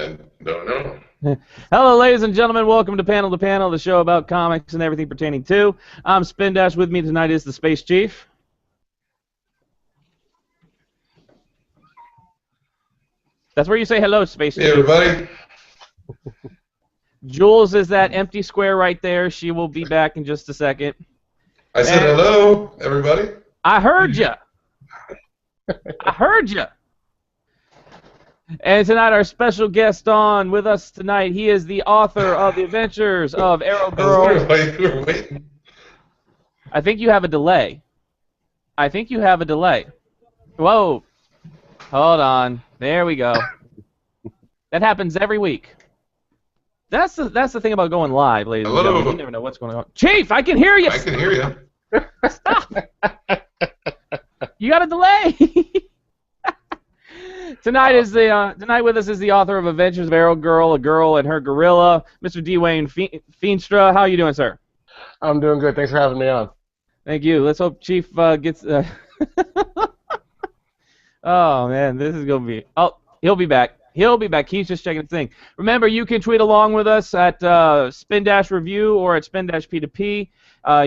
I don't know. Hello, ladies and gentlemen. Welcome to Panel, the show about comics and everything pertaining to. I'm Spin Dash. With me tonight is the Space Chief. That's where you say hello, Space Chief. Hey, everybody. Jules is that empty square right there. She will be back in just a second. I said hello, everybody. I heard you. I heard you. And tonight, our special guest on with us tonight, he is the author of The Adventures of Arrow Girl. I was wondering why you were waiting. I think you have a delay. Whoa. Hold on. There we go. That happens every week. That's the thing about going live, ladies and gentlemen. You never know what's going on. Chief, I can hear you. I can hear you. Stop. You got a delay. Tonight with us is the author of Adventures of Arrow Girl, a girl and her gorilla, Mr. Dwayne Feenstra. How are you doing, sir? I'm doing good. Thanks for having me on. Thank you. Let's hope Chief gets. Oh man, this is gonna be. Oh, he'll be back. He's just checking the thing. Remember, you can tweet along with us at Spin-Review or at Spin-P2P.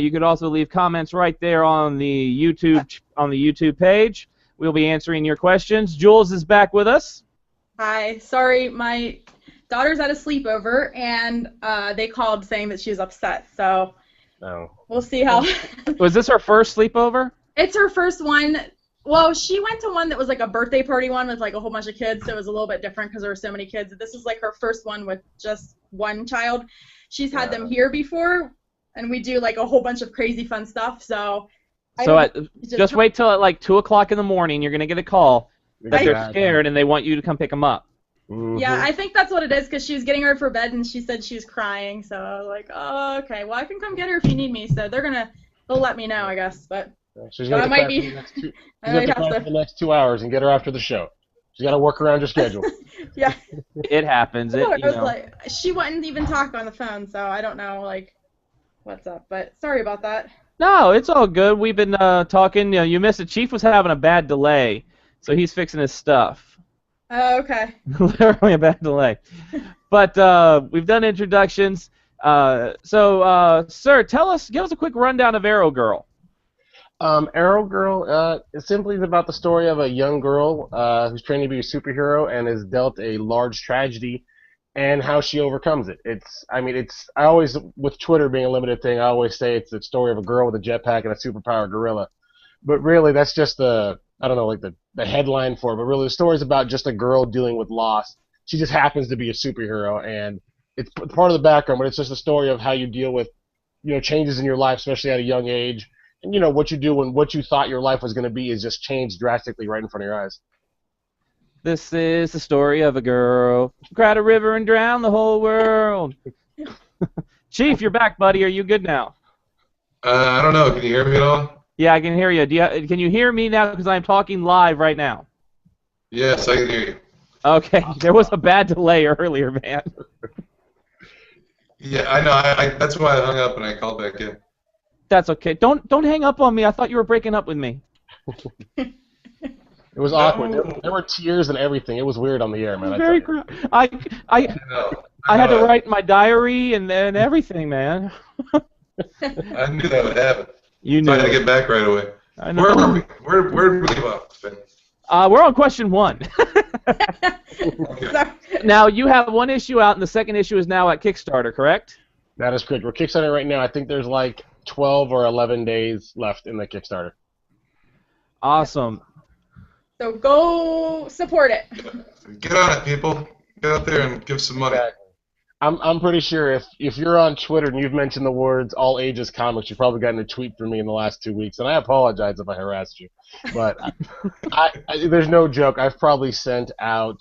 You could also leave comments right there on the YouTube page. We'll be answering your questions. Jules is back with us. Hi. Sorry, my daughter's at a sleepover, and they called saying that she was upset. So we'll see how. Was this her first sleepover? It's her first one. Well, she went to one that was like a birthday party one with like a whole bunch of kids, so it was a little bit different because there were so many kids. This is like her first one with just one child. She's had them here before, and we do like a whole bunch of crazy fun stuff. So just wait till at like 2 o'clock in the morning. You're gonna get a call that they're scared and they want you to come pick them up. Mm-hmm. Yeah, I think that's what it is because she was getting ready for bed and she said she was crying. So I was like, oh, okay, well I can come get her if you need me. So they'll let me know, I guess, but. She's going to might be. for the next 2 hours and get her after the show. She's got to work around your schedule. Yeah. It happens. Like, she wouldn't even talk on the phone, so I don't know like what's up. But sorry about that. No, it's all good. We've been talking. You missed it. Chief was having a bad delay, so he's fixing his stuff. Oh, okay. Literally a bad delay. But we've done introductions. Sir, give us a quick rundown of Arrow Girl. Arrow Girl is simply about the story of a young girl who's training to be a superhero and is dealt a large tragedy and how she overcomes it. I always, with Twitter being a limited thing, I always say it's the story of a girl with a jetpack and a superpowered gorilla. But really, that's just the headline for it. But really, the story is about just a girl dealing with loss. She just happens to be a superhero, and it's part of the background, but it's just a story of how you deal with, changes in your life, especially at a young age. And what you do when what you thought your life was going to be is just changed drastically right in front of your eyes. This is the story of a girl who cried a river and drowned the whole world. Chief, you're back, buddy. Are you good now? I don't know. Can you hear me at all? Yeah, I can hear you. Can you hear me now? Because I'm talking live right now. Yes, I can hear you. Okay, there was a bad delay earlier, man. Yeah, I know. That's why I hung up and I called back in. That's okay. Don't hang up on me. I thought you were breaking up with me. It was awkward. There were tears and everything. It was weird on the air, man. I had to write my diary and everything, man. I knew that would happen. You knew. So I had to get back right away. I know. Where were we? Where did we leave off, Finn? We're on question 1. Okay. Now, you have one issue out, and the second issue is now at Kickstarter, correct? That is correct. We're Kickstarter right now. I think there's like 12 or 11 days left in the Kickstarter. Awesome. So go support it. Get on it, people. Get out there and give some money. I'm pretty sure if you're on Twitter and you've mentioned the words all ages comics, you've probably gotten a tweet from me in the last 2 weeks, and I apologize if I harassed you. But there's no joke. I've probably sent out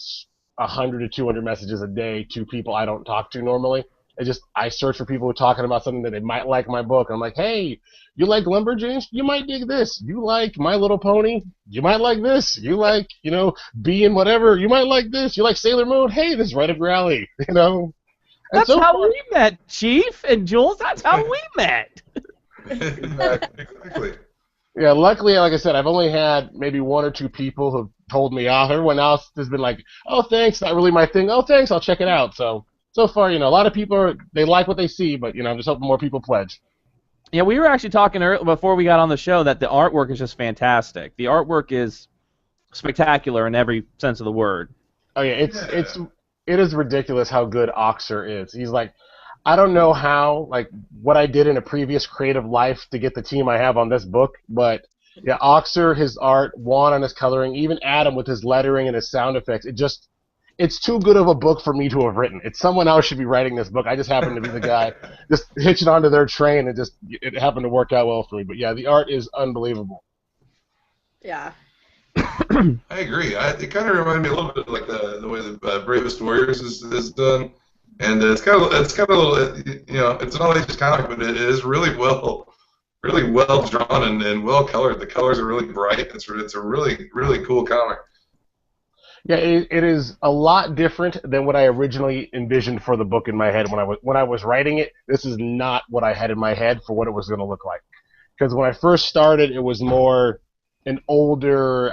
100 to 200 messages a day to people I don't talk to normally. I search for people who are talking about something that they might like my book. I'm like, hey, you like Lumberjanes? You might dig this. You like My Little Pony? You might like this. You like, Bee and whatever? You might like this. You like Sailor Moon? Hey, this is right up your alley. That's how we met, Chief and Jules. That's how we met. Exactly. Yeah, luckily, like I said, I've only had maybe 1 or 2 people who've told me off. Everyone else has been like, "Oh, thanks, not really my thing. Oh, thanks, I'll check it out." So far, a lot of people they like what they see, but I'm just hoping more people pledge. Yeah, we were actually talking before we got on the show that the artwork is just fantastic. The artwork is spectacular in every sense of the word. Oh yeah, it is ridiculous how good Oxer is. He's like, I don't know how, like, what I did in a previous creative life to get the team I have on this book, but yeah, Oxer, his art, Juan on his coloring, even Adam with his lettering and his sound effects, it's too good of a book for me to have written. It's someone else should be writing this book. I just happen to be the guy just hitching onto their train, and it happened to work out well for me. But yeah, the art is unbelievable. Yeah. I agree. It kind of reminded me a little bit like the way the Bravest Warriors is done, and it's kind of a little, it's an all-ages comic, but it is really well drawn and well colored. The colors are really bright. It's a really cool comic. Yeah, it is a lot different than what I originally envisioned for the book in my head when I was writing it. This is not what I had in my head for what it was going to look like. Because when I first started, it was more an older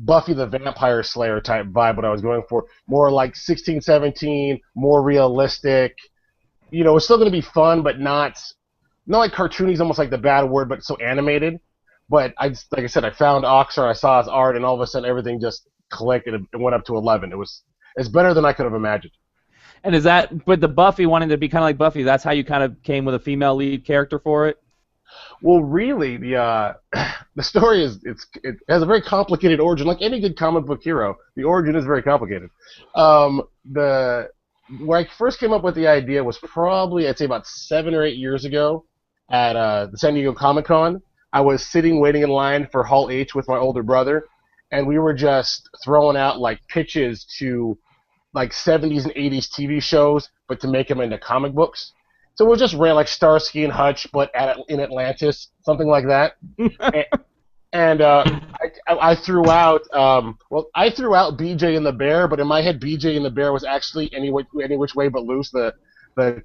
Buffy the Vampire Slayer type vibe. What I was going for, more like 16, 17, more realistic. It's still going to be fun, but not like cartoony is almost like the bad word, but so animated. But like I said, I found Oxer, I saw his art, and all of a sudden everything just clicked and it went up to 11. It's better than I could have imagined. And is that, but the Buffy wanting to be kind of like Buffy, that's how you kind of came with a female lead character for it? Well, really, the story it has a very complicated origin. Like any good comic book hero, the origin is very complicated. Where I first came up with the idea was probably, I'd say, about 7 or 8 years ago at the San Diego Comic-Con. I was sitting waiting in line for Hall H with my older brother, and we were just throwing out like pitches to like 70s and 80s TV shows, but to make them into comic books. So we just ran like Starsky and Hutch, but in Atlantis, something like that. and I threw out, I threw out BJ and the Bear, but in my head, BJ and the Bear was actually Any Which Way But Loose, the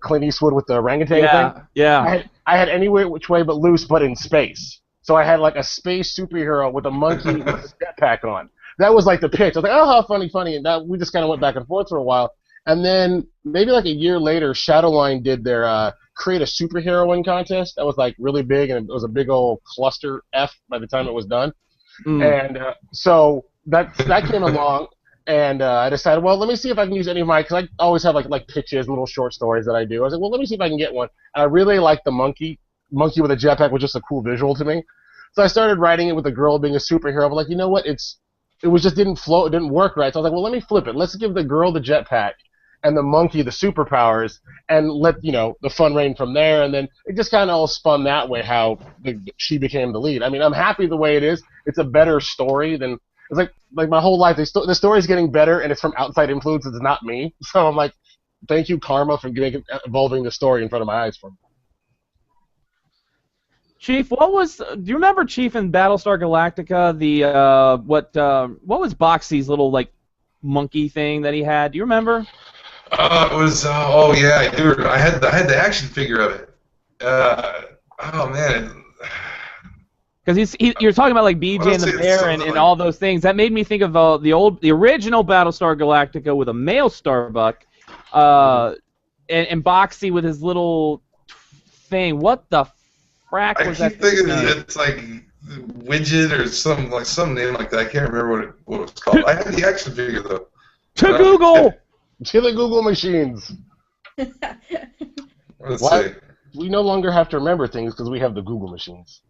Clint Eastwood with the orangutan thing. Yeah. I had Any Which Way But Loose, but in space. So I had like a space superhero with a monkey with a jetpack on. That was like the pitch. I was like, oh, how funny. And we just kind of went back and forth for a while. And then maybe like a year later, Shadowline did their create a superheroine contest. That was like really big, and it was a big old cluster F by the time it was done. And so that came along, and I decided, well, let me see if I can use any of my, because I always have like pitches, little short stories that I do. I was like, well, let me see if I can get one. And I really liked the monkey with a jetpack was just a cool visual to me. So I started writing it with the girl being a superhero. But like, you know what? It didn't flow. It didn't work right. So I was like, well, let me flip it. Let's give the girl the jetpack and the monkey the superpowers, and let the fun reign from there. And then it just kind of all spun that way. How she became the lead. I mean, I'm happy the way it is. It's a better story than it's like my whole life. The story's getting better, and it's from outside influences. It's not me. So I'm like, thank you, Karma, for evolving the story in front of my eyes for me. Chief, do you remember Chief in Battlestar Galactica? What was Boxy's little like monkey thing that he had? Do you remember? It was yeah, I do. I had the action figure of it. Oh man. Because you're talking about like BJ and the Bear and all those things. That made me think of the original Battlestar Galactica with a male Starbuck, and Boxy with his little thing. What the frack was that? I keep thinking it's like Widget or some name like that. I can't remember what it was called. I had the action figure though. To Google. To the Google machines. Let's see. We no longer have to remember things because we have the Google machines.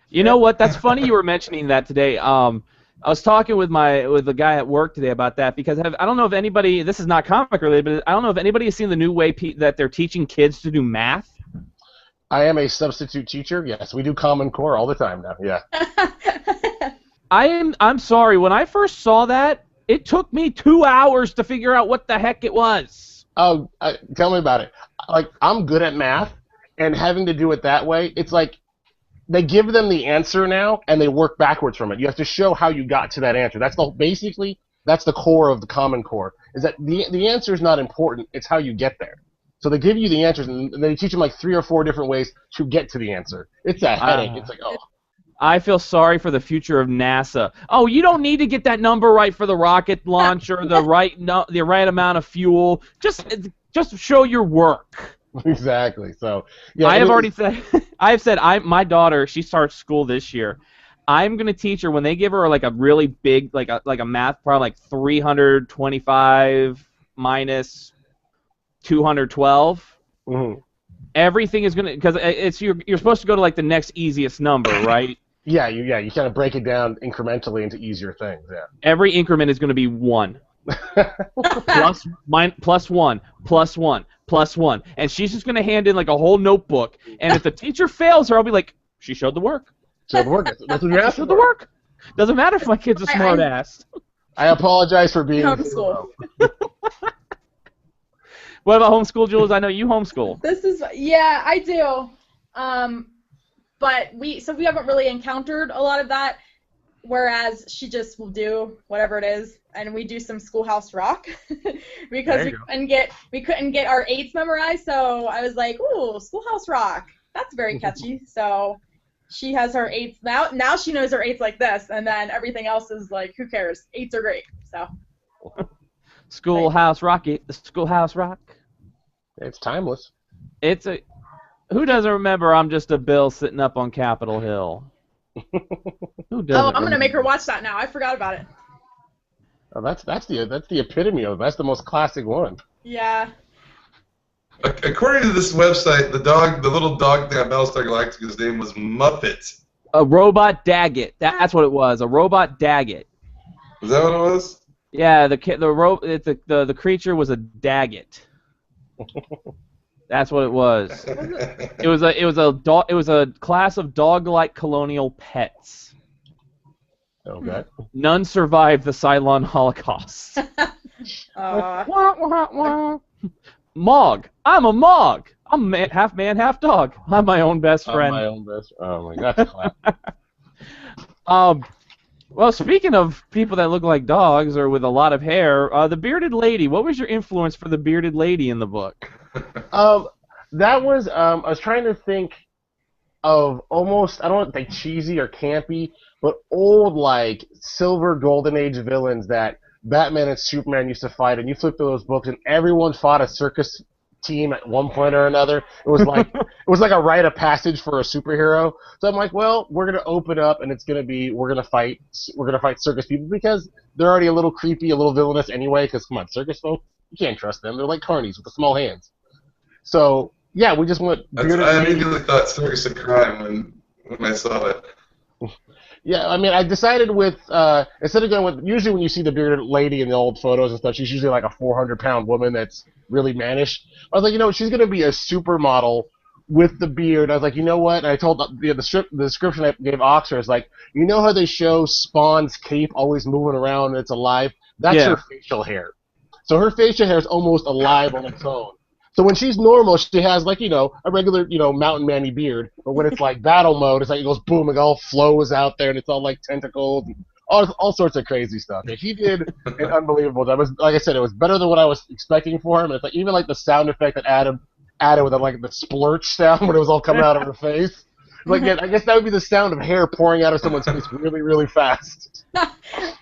You know what? That's funny you were mentioning that today. I was talking with the guy at work today about that because I don't know if anybody. This is not comic related, but I don't know if anybody has seen the new way that they're teaching kids to do math. I am a substitute teacher. Yes, we do Common Core all the time now. Yeah. I'm sorry. When I first saw that, it took me 2 hours to figure out what the heck it was. Oh, tell me about it. Like, I'm good at math, and having to do it that way, it's like they give them the answer now, and they work backwards from it. You have to show how you got to that answer. That's the core of the Common Core. Is that the answer is not important. It's how you get there. So they give you the answers, and they teach them like 3 or 4 different ways to get to the answer. It's a headache. It's like, oh. I feel sorry for the future of NASA. Oh, you don't need to get that number right for the rocket launcher, the right amount of fuel. Just show your work. Exactly. So yeah, I have already said. I have said. My daughter. She starts school this year. I'm gonna teach her when they give her like a really big like a math problem like 325 minus 212. Mm-hmm. Everything is gonna because it's you're supposed to go to like the next easiest number, right? Yeah, you kind of break it down incrementally into easier things. Yeah. Every increment is going to be 1. plus 1, plus 1, plus 1. And she's just going to hand in like a whole notebook. And if the teacher fails her, I'll be like, she showed the work. Showed the work. That's what you asked Showed for. the work. Doesn't matter if my kid's a smart ass. I apologize for being homeschool. What about homeschool, Jules? I know you homeschool. Yeah, I do. But we haven't really encountered a lot of that, whereas she just will do whatever it is, and we do some Schoolhouse Rock because we couldn't get our 8s memorized, so I was like, ooh, Schoolhouse Rock, that's very catchy. So she has her 8s now she knows her 8s like this, and then everything else is like, who cares? 8s are great. So Schoolhouse Rocket, the Schoolhouse Rock. It's timeless. Who doesn't remember I'm just a bill sitting up on Capitol Hill? Who doesn't? Oh, I'm gonna make her watch that now. I forgot about it. Oh, that's the epitome of it. That's the most classic one. Yeah. According to this website, the little dog thing on Battlestar Galactica's name was Muppet. A robot Daggett. That's what it was. A robot Daggett. Is that what it was? Yeah, the creature was a Daggett. That's what it was. It was a class of dog-like colonial pets. Okay. None survived the Cylon Holocaust. Mog. I'm a Mog. I'm half man, half dog. I'm my own best friend. Oh my God. Well, speaking of people that look like dogs or with a lot of hair, the bearded lady. What was your influence for the bearded lady in the book? That was I was trying to think of almost, I don't want to say cheesy or campy, but old like silver golden age villains that Batman and Superman used to fight, and you flip through those books and everyone fought a circus team at one point or another. It was like a rite of passage for a superhero. So I'm like, well, we're gonna open up and we're gonna fight circus people because they're already a little creepy, a little villainous anyway. Because come on, circus folk, you can't trust them. They're like carnies with the small hands. So yeah, we just went. I immediately thought Circus of Crime when I saw it. Yeah, I mean, I decided with instead of going with usually when you see the bearded lady in the old photos and stuff, she's usually like a 400-pound woman that's really mannish. I was like, she's gonna be a supermodel with the beard. I was like, you know what? And I told the description I gave Oxford is like, you know how they show Spawn's cape always moving around and it's alive? That's her facial hair. So her facial hair is almost alive on its own. So when she's normal, she has like, a regular, mountain man-y beard. But when it's like battle mode, it's like it goes boom, it all flows out there and it's all like tentacles and all sorts of crazy stuff. And he did an unbelievable job. It was, like I said, it was better than what I was expecting for him. It's like even like the sound effect that Adam added with like the splurch sound when it was all coming out of her face. Like, yeah, I guess that would be the sound of hair pouring out of someone's face really, really fast.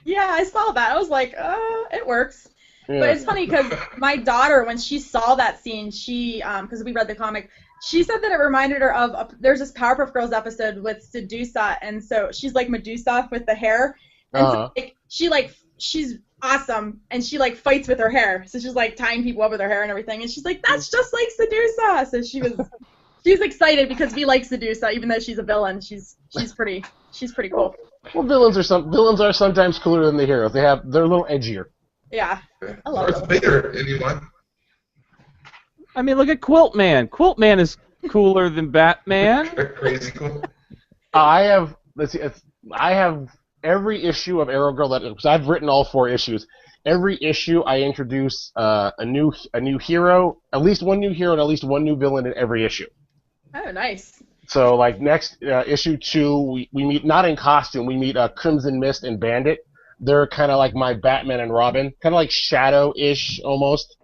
Yeah, I saw that. I was like, it works. Yeah. But it's funny because my daughter, when she saw that scene, because we read the comic, she said that it reminded her of there's this Powerpuff Girls episode with Sedusa, and so she's like Medusa with the hair, and so, like, she's awesome, and she like fights with her hair, so she's like tying people up with her hair and everything, and she's like, that's just like Sedusa. So she's excited because we like Sedusa, even though she's a villain. She's pretty cool. Well, villains are sometimes cooler than the heroes. They're a little edgier. Yeah, I love Darth Vader, anyone? I mean, look at Quilt Man. Quilt Man is cooler than Batman. Crazy cool. I have every issue of Arrow Girl because I've written all 4 issues. Every issue I introduce a new hero, at least one new hero, and at least one new villain in every issue. Oh, nice. So like next issue 2, we meet not in costume. We meet Crimson Mist and Bandit. They're kind of like my Batman and Robin, kind of like Shadow-ish almost.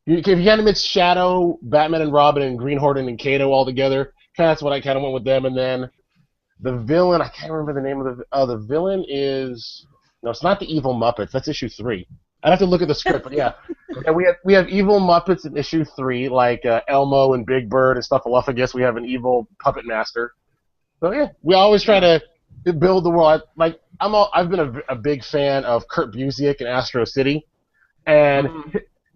If you kind of mix Shadow, Batman and Robin, and Green Hornet and Kato all together, that's what I kind of went with them. And then the villain, I can't remember the name of the villain is, no, it's not the Evil Muppets. That's issue 3. I'd have to look at the script, but yeah. And we have evil Muppets in issue 3, like Elmo and Big Bird and Snuffleupagus. We have an evil puppet master. So yeah, we always try to build the world. I've been a big fan of Kurt Busiek and Astro City, and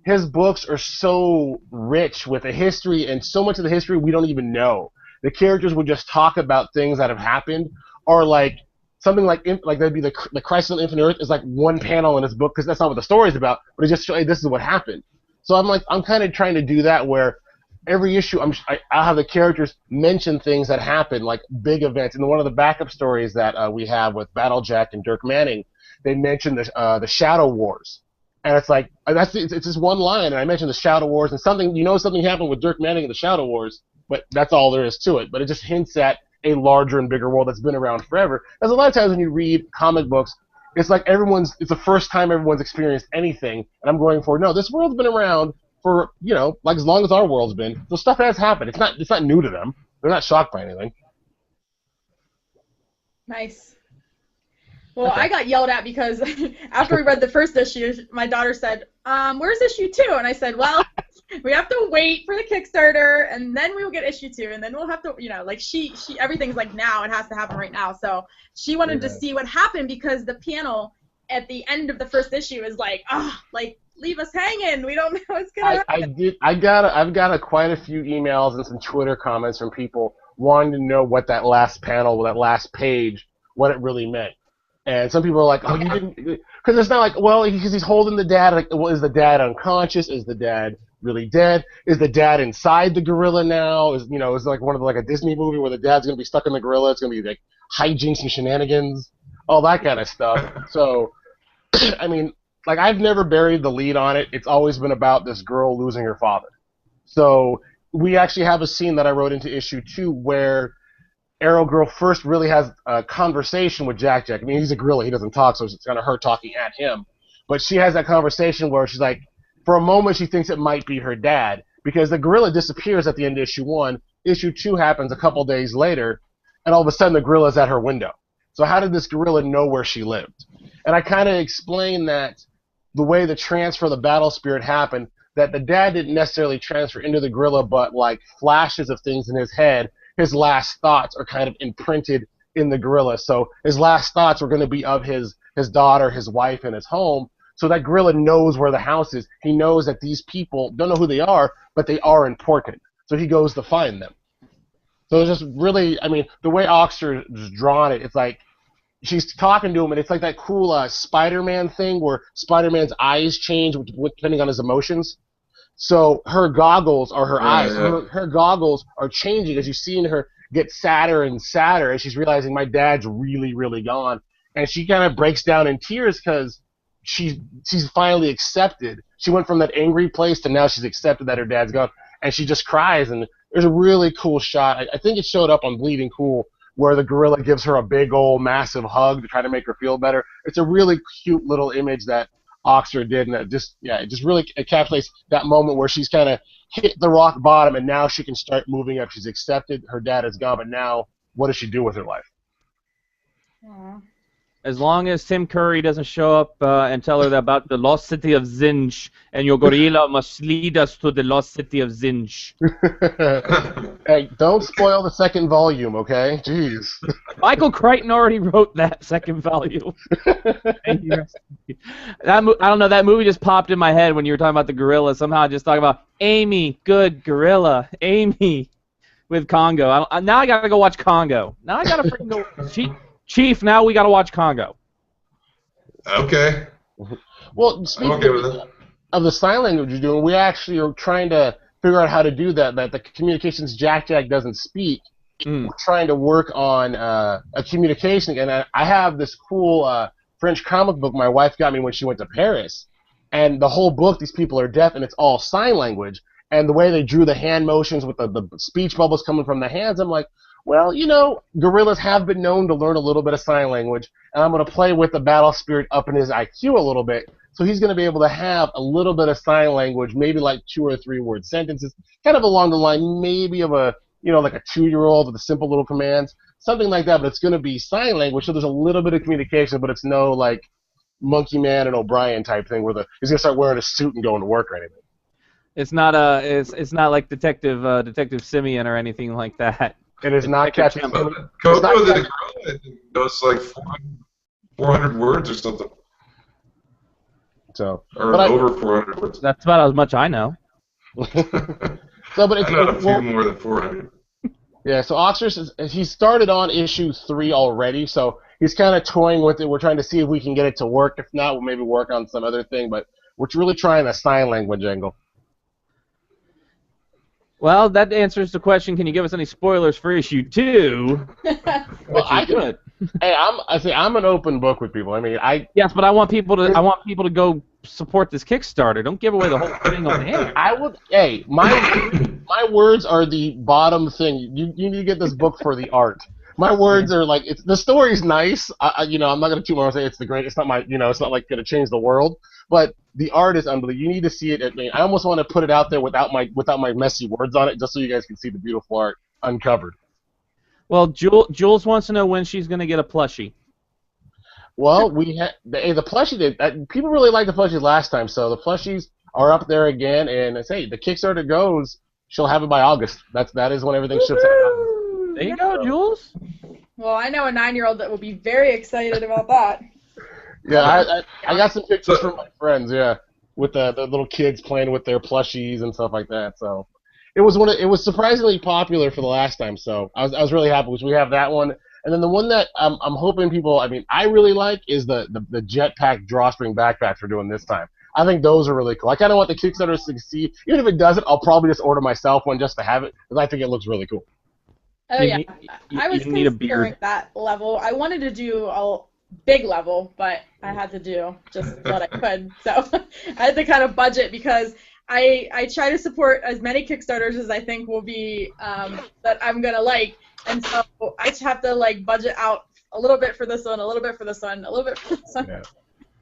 his books are so rich with the history, and so much of the history we don't even know. The characters would just talk about things that have happened, or like something like that'd be the Crisis on Infinite Earth is like one panel in his book, because that's not what the story's about, but it just shows, hey, this is what happened. So I'm kind of trying to do that where every issue I'll have the characters mention things that happen, like big events. And one of the backup stories that we have with Battlejack and Dirk Manning, they mention the Shadow Wars. And it's like, it's just one line, and I mentioned the Shadow Wars, and something happened with Dirk Manning and the Shadow Wars, but that's all there is to it. But it just hints at a larger and bigger world that's been around forever. Because a lot of times when you read comic books, it's like it's the first time everyone's experienced anything, and I'm going for, no, this world's been around for, like as long as our world's been. So stuff has happened. It's not new to them. They're not shocked by anything. Nice. Well, okay. I got yelled at because after we read the first issue, my daughter said, where's issue 2? And I said, well, we have to wait for the Kickstarter, and then we will get issue 2, and then we'll have to, like she everything's like now, it has to happen right now. So she wanted to see what happened, because the panel at the end of the first issue is like, leave us hanging. We don't know what's gonna happen. I've got quite a few emails and some Twitter comments from people wanting to know what that last panel, that last page, what it really meant. And some people are like, oh, you didn't, because it's not like, well, because he's holding the dad. Like, well, is the dad unconscious? Is the dad really dead? Is the dad inside the gorilla now? Is like one of a Disney movie where the dad's gonna be stuck in the gorilla? It's gonna be like hijinks and shenanigans, all that kind of stuff. So, I mean, like, I've never buried the lead on it. It's always been about this girl losing her father. So we actually have a scene that I wrote into issue 2 where Arrow Girl first really has a conversation with Jack Jack. I mean, he's a gorilla. He doesn't talk, so it's kind of her talking at him. But she has that conversation where she's like, for a moment, she thinks it might be her dad, because the gorilla disappears at the end of issue 1. Issue 2 happens a couple days later, and all of a sudden the gorilla's at her window. So how did this gorilla know where she lived? And I kind of explained that the way the transfer of the battle spirit happened, that the dad didn't necessarily transfer into the gorilla, but like flashes of things in his head, his last thoughts are kind of imprinted in the gorilla. So his last thoughts were going to be of his daughter, his wife, and his home. So that gorilla knows where the house is. He knows that these people don't know who they are, but they are important. So he goes to find them. So it's just really, I mean, the way Oxter's drawn it, it's like she's talking to him, and it's like that cool Spider-Man thing where Spider-Man's eyes change depending on his emotions. So her goggles are her eyes. Yeah. Her goggles are changing as you've seen her get sadder and sadder as she's realizing my dad's really, really gone. And she kind of breaks down in tears because she's finally accepted. She went from that angry place to now she's accepted that her dad's gone. And she just cries. And there's a really cool shot. I think it showed up on Bleeding Cool where the gorilla gives her a big old massive hug to try to make her feel better. It's a really cute little image that Oxter did, and it just really encapsulates that moment where she's kind of hit the rock bottom, and now she can start moving up. She's accepted her dad is gone, but now what does she do with her life? Aww. As long as Tim Curry doesn't show up and tell her about the lost city of Zinj, and your gorilla must lead us to the lost city of Zinj. Hey, don't spoil the second volume, okay? Jeez. Michael Crichton already wrote that second volume. I don't know, that movie just popped in my head when you were talking about the gorilla. Somehow I just talking about Amy, good gorilla, Amy, with Congo. Now I gotta go watch Congo. Now I gotta freaking go. Chief, now we got to watch Congo. Okay. Well, speaking of the sign language you're doing, we actually are trying to figure out how to do that. That the communications Jack doesn't speak. We're trying to work on a communication. And I have this cool French comic book my wife got me when she went to Paris. And the whole book, these people are deaf, and it's all sign language. And the way they drew the hand motions with the speech bubbles coming from the hands, I'm like, well, gorillas have been known to learn a little bit of sign language, and I'm going to play with the battle spirit up in his IQ a little bit, so he's going to be able to have a little bit of sign language, maybe like 2 or 3 word sentences, kind of along the line maybe of a, like a 2-year-old with the simple little commands. something like that, but it's going to be sign language, so there's a little bit of communication, but it's no like Monkey Man and O'Brien type thing where he's going to start wearing a suit and going to work or anything. It's not like Detective Simeon or anything like that. It is not Captain. Coco the Gorilla, I think, knows like 400 words or something. So, or over 400 words. That's about as much I know. So, but it's I know a few more than 400. Yeah, so Oxford, he started on issue 3 already, so he's kind of toying with it. We're trying to see if we can get it to work. If not, we'll maybe work on some other thing, but we're really trying a sign language angle. Well, that answers the question. Can you give us any spoilers for issue 2? Well, I could. Hey, I'm an open book with people. I mean, Yes, but I want people to go support this Kickstarter. Don't give away the whole thing on air. I would. Hey, my words are the bottom thing. You need to get this book for the art. My words are like the story's nice. I'm not gonna too much say it's the great. It's not my. It's not like gonna change the world. But the art is unbelievable. You need to see it. I almost want to put it out there without my messy words on it, just so you guys can see the beautiful art uncovered. Well, Jules wants to know when she's gonna get a plushie. Well, the plushie. People really liked the plushies last time, so the plushies are up there again. And say the Kickstarter goes, she'll have it by August. That is when everything ships out. There you go, Jules. Well, I know a 9-year-old that will be very excited about that. Yeah, I got some pictures from my friends. Yeah, with the little kids playing with their plushies and stuff like that. So it was surprisingly popular for the last time. So I was really happy because we have that one. And then the one that I'm hoping people, I really like is the Jetpack drawstring backpacks we're doing this time. I think those are really cool. I kind of want the Kickstarter to succeed. Even if it doesn't, I'll probably just order myself one just to have it because I think it looks really cool. Oh, yeah. I was considering that level. I wanted to do a big level, but I had to do just what I could. So I had to kind of budget because I try to support as many Kickstarters as I think will be that I'm going to like. And so I just have to budget out a little bit for this one, a little bit for this one, a little bit for this one.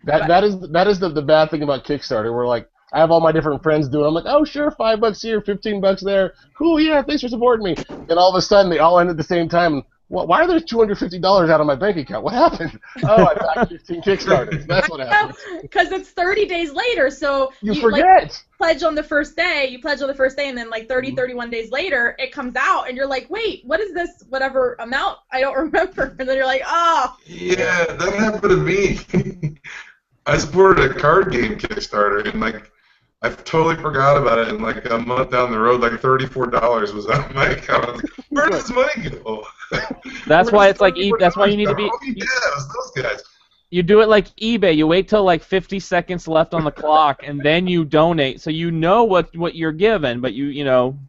Yeah. That is the bad thing about Kickstarter. We're I have all my different friends do it. I'm like, oh sure, $5 here, $15 there. Cool, yeah, thanks for supporting me. And all of a sudden they all end at the same time. Why are there $250 out of my bank account? What happened? Oh, I backed 15 Kickstarters. That's what happened. Because it's 30 days later, so you forget. Pledge on the first day. You pledge on the first day, and then 31 days later, it comes out, and you're like, wait, what is this? Whatever amount? I don't remember. And then you're like, oh. Yeah, that happened to me. I supported a card game Kickstarter, and I totally forgot about it, and a month down the road, $34 was on my account. I was like, where does this money go? That's why it's that's why you need to be. Yeah, it was those guys. You do it like eBay. You wait till 50 seconds left on the clock, and then you donate, so you know what you're given, but you know.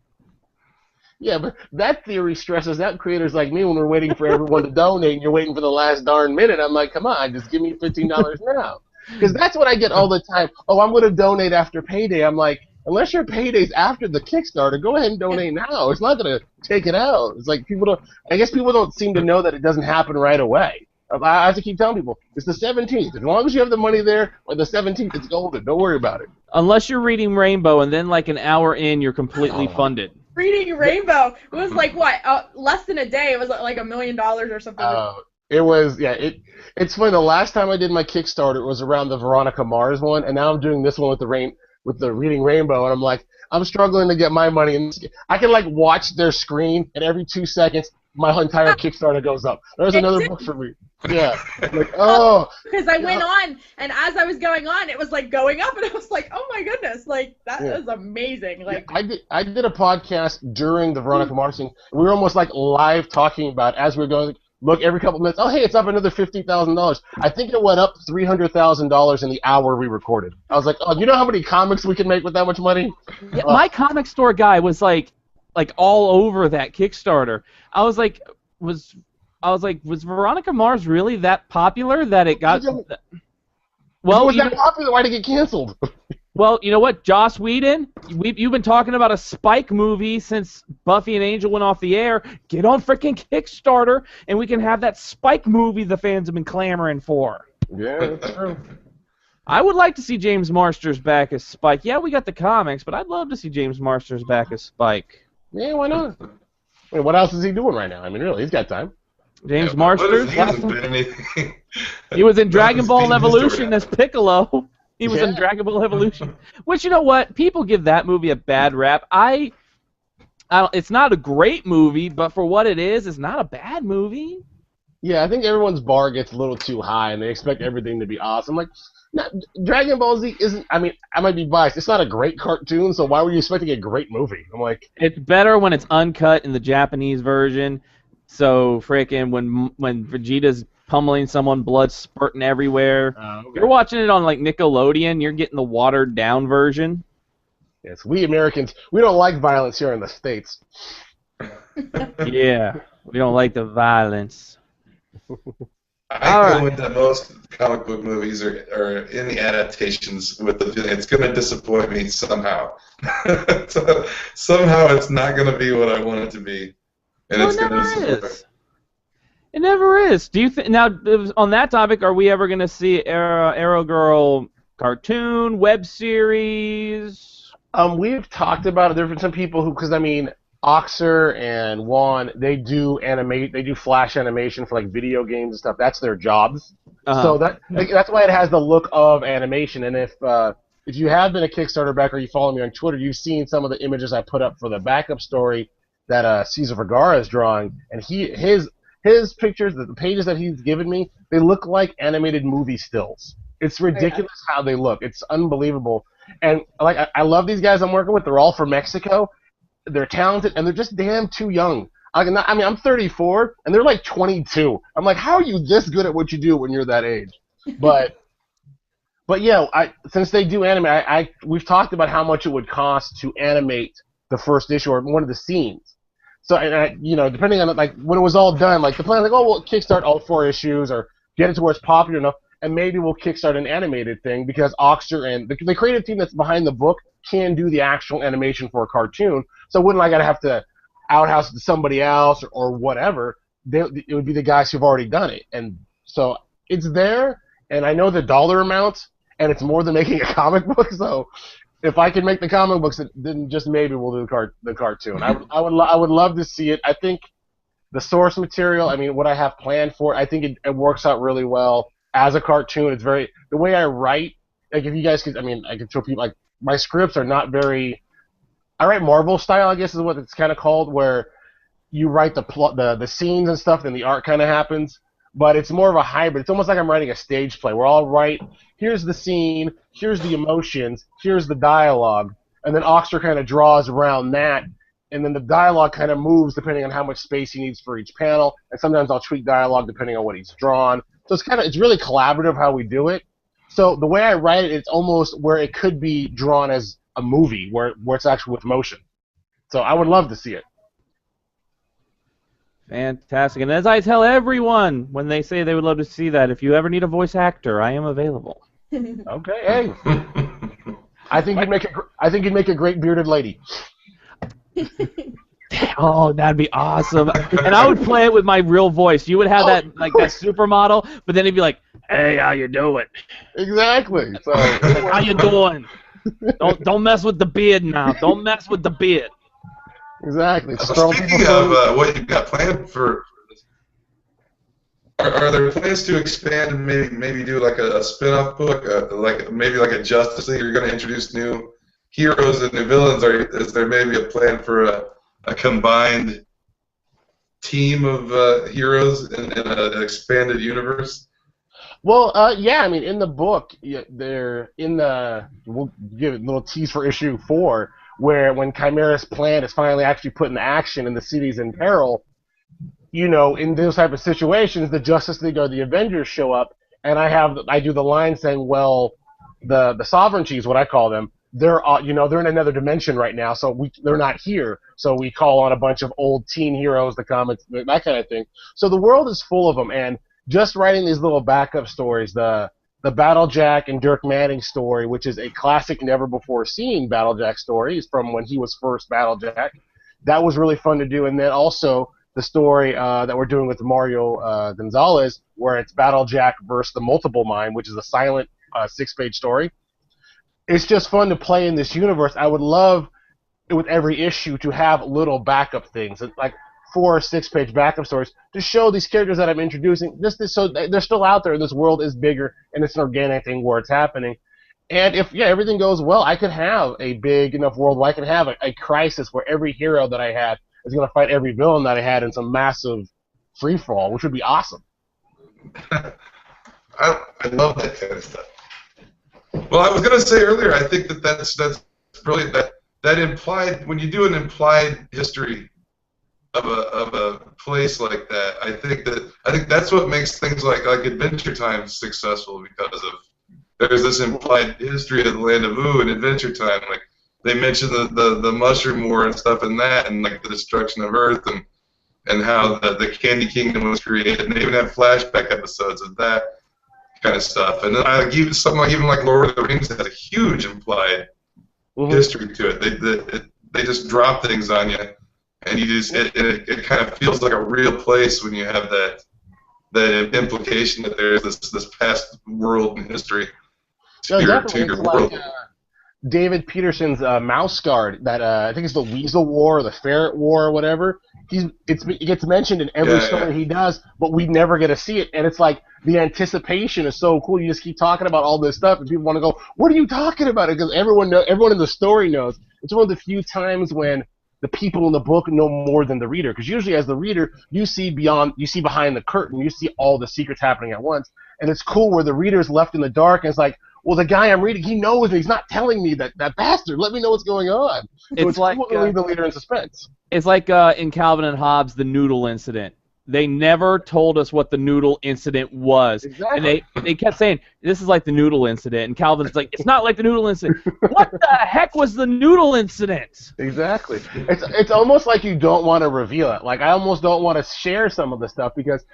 Yeah, but that theory stresses out creators like me when we're waiting for everyone to donate, and you're waiting for the last darn minute. I'm like, come on, just give me $15 now. Because that's what I get all the time. Oh, I'm going to donate after payday. I'm like, unless your payday's after the Kickstarter, go ahead and donate now. It's not going to take it out. It's like I guess people don't seem to know that it doesn't happen right away. I have to keep telling people, it's the 17th. As long as you have the money there, by the 17th, it's golden. Don't worry about it. Unless you're reading Rainbow, and then an hour in, you're completely funded. Reading Rainbow. It was what? Less than a day. It was $1 million or something. It was, yeah. It's funny. The last time I did my Kickstarter, it was around the Veronica Mars one, and now I'm doing this one with the Reading Rainbow, and I'm like, I'm struggling to get my money. And I can watch their screen, and every 2 seconds, my entire Kickstarter goes up. There's another book for me. Yeah. Oh. Because I went on, and as I was going on, it was going up, and I was like, oh my goodness, that is amazing. I did a podcast during the Veronica Mars thing. We were almost live talking about as we were going. Look, every couple minutes, oh, hey, it's up another $50,000. I think it went up $300,000 in the hour we recorded. I was like, oh, you know how many comics we can make with that much money? Yeah, my comic store guy was all over that Kickstarter. I was like, was Veronica Mars really that popular that it got? Well, was that popular? Why did it get canceled? Well, you know what, Joss Whedon, you've been talking about a Spike movie since Buffy and Angel went off the air. Get on frickin' Kickstarter, and we can have that Spike movie the fans have been clamoring for. Yeah, that's true. I would like to see James Marsters back as Spike. Yeah, we got the comics, but I'd love to see James Marsters back as Spike. Yeah, why not? What else is he doing right now? Really, he's got time. James Yeah, what Marsters. he hasn't been anything. He was in Dragon Nothing's Ball beaten his Evolution story. as Piccolo. He was in Yeah. Dragon Ball Evolution. Which, you know what? People give that movie a bad rap. I don't, it's not a great movie, but for what it is, it's not a bad movie. Yeah, I think everyone's bar gets a little too high, and they expect everything to be awesome. Like, Dragon Ball Z isn't. I mean, I might be biased. It's not a great cartoon, so why were you expecting a great movie? I'm like, It's better when it's uncut in the Japanese version. So freaking when Vegeta's pummeling someone, blood spurting everywhere. okay. You're watching it on like Nickelodeon. You're getting the watered down version. Yes, we Americans, we don't like violence here in the States. Yeah, we don't like the violence. I All go right. into most comic book movies or any adaptations with the feeling it's going to disappoint me somehow. So, somehow it's not going to be what I want it to be, and Well, it's it going to never disappoint me. is. It never is. Do you think now on that topic? Are we ever going to see Arrow Girl cartoon, web series? We've talked about it. There have been some people who, because I mean, Oxer and Juan, they do flash animation for like video games and stuff. That's their jobs. Uh-huh. So that's why it has the look of animation. And if you have been a Kickstarter backer, or you follow me on Twitter, you've seen some of the images I put up for the backup story that Cesar Vergara is drawing, and his pictures, the pages that he's given me, they look like animated movie stills. It's ridiculous how they look. It's unbelievable. And like I love these guys I'm working with. They're all from Mexico. They're talented, and they're just damn too young. I mean, I'm 34, and they're like 22. I'm like, how are you this good at what you do when you're that age? But yeah, since they do anime, we've talked about how much it would cost to animate the first issue or one of the scenes. So, depending on like when it was all done, like the plan, like, oh, we'll kickstart all 4 issues or get it to where it's popular enough, and maybe we'll kickstart an animated thing because Oxter and the creative team that's behind the book can do the actual animation for a cartoon. So wouldn't I gotta have to outhouse it to somebody else or whatever? It would be the guys who've already done it, and so it's there. And I know the dollar amounts, and it's more than making a comic book. So if I can make the comic books, then just maybe we'll do the cartoon. I would love to see it. I think the source material, I mean, what I have planned for it, I think it works out really well as a cartoon. It's very the way I write. Like if you guys could, I mean, I could show people like my scripts are not very. I write Marvel style, I guess is what it's kind of called, where you write the plot, the scenes and stuff, then the art kind of happens. But it's more of a hybrid. It's almost like I'm writing a stage play where I'll write, here's the scene, here's the emotions, here's the dialogue, and then Oxter kind of draws around that, and then the dialogue kind of moves depending on how much space he needs for each panel, and sometimes I'll tweak dialogue depending on what he's drawn. So it's really collaborative how we do it. So the way I write it, it's almost where it could be drawn as a movie, where it's actually with motion. So I would love to see it. Fantastic. And as I tell everyone when they say they would love to see that, if you ever need a voice actor, I am available. Okay, hey. I think you'd make a great bearded lady. Oh, that'd be awesome. And I would play it with my real voice. You would have that supermodel, but then he'd be like, "Hey, how you doing? Exactly. So How you doing? Don't mess with the beard now. Don't mess with the beard." exactly. Speaking of what you've got planned for this, are there plans to expand and maybe do like a spin-off book, like maybe like a Justice League? You're going to introduce new heroes and new villains, or is there maybe a plan for a combined team of heroes in an expanded universe? Well, yeah. I mean, in the book, they're in the. We'll give it a little tease for issue 4, where when Chimera's plan is finally actually put into action and the city's in peril, in those type of situations, the Justice League or the Avengers show up, and I do the line saying, well, the Sovereignty is what I call them. They're they're in another dimension right now, so they're not here. So we call on a bunch of old teen heroes, the comics, that kind of thing. So the world is full of them, and just writing these little backup stories, the Battlejack and Dirk Manning story, which is a classic, never-before-seen Battlejack story, is from when he was first Battlejack. That was really fun to do. And then also the story that we're doing with Mario Gonzalez, where it's Battlejack versus the Multiple Mind, which is a silent 6-page story. It's just fun to play in this universe. I would love, with every issue, to have little backup things. Like, 4 or 6 page backup stories to show these characters that I'm introducing. So they're still out there. This world is bigger, and it's an organic thing where it's happening. And if everything goes well, I could have a big enough world where I could have a crisis where every hero that I had is going to fight every villain that I had in some massive free for all, which would be awesome. I love that kind of stuff. Well, I was going to say earlier, I think that's brilliant. That implied, when you do an implied history of a place like that, I think that's what makes things like Adventure Time successful, because of there's this implied history of the Land of Ooo and Adventure Time. Like they mention the Mushroom War and stuff in that, and like the destruction of Earth and how the Candy Kingdom was created, and they even have flashback episodes of that kind of stuff. And then something like Lord of the Rings has a huge implied history to it. They just drop things on you, and it kind of feels like a real place when you have that implication that there's this past world and history to your world. Like, David Peterson's Mouse Guard, that I think it's the Weasel War or the Ferret War or whatever. It gets mentioned in every story he does, but we never get to see it. And it's like the anticipation is so cool. You just keep talking about all this stuff, and people want to go, "What are you talking about?" Because everyone in the story knows. It's one of the few times when the people in the book know more than the reader. Because usually, as the reader, you see behind the curtain, you see all the secrets happening at once. And it's cool where the reader is left in the dark, and it's like, well, the guy I'm reading, he knows me. He's not telling me that bastard. Let me know what's going on. So it's like cool to leave the leader in suspense. It's like in Calvin and Hobbes, the noodle incident. They never told us what the noodle incident was. Exactly. And they kept saying, this is like the noodle incident. And Calvin's like, it's not like the noodle incident. What the heck was the noodle incident? Exactly. It's almost like you don't want to reveal it. Like, I almost don't want to share some of the stuff because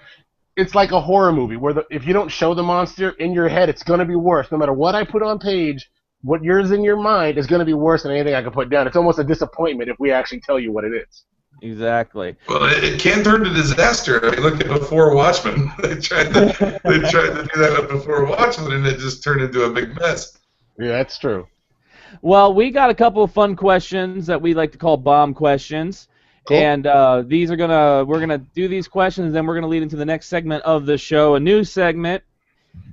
it's like a horror movie where if you don't show the monster in your head, it's going to be worse. No matter what I put on page, what yours in your mind is going to be worse than anything I can put down. It's almost a disappointment if we actually tell you what it is. Exactly. Well, it can turn to disaster. I mean, look at Before Watchmen. They tried to do that Before Watchmen, and it just turned into a big mess. Yeah, that's true. Well, we got a couple of fun questions that we like to call bomb questions. Cool. And we're gonna do these questions, and then we're gonna lead into the next segment of the show, a new segment.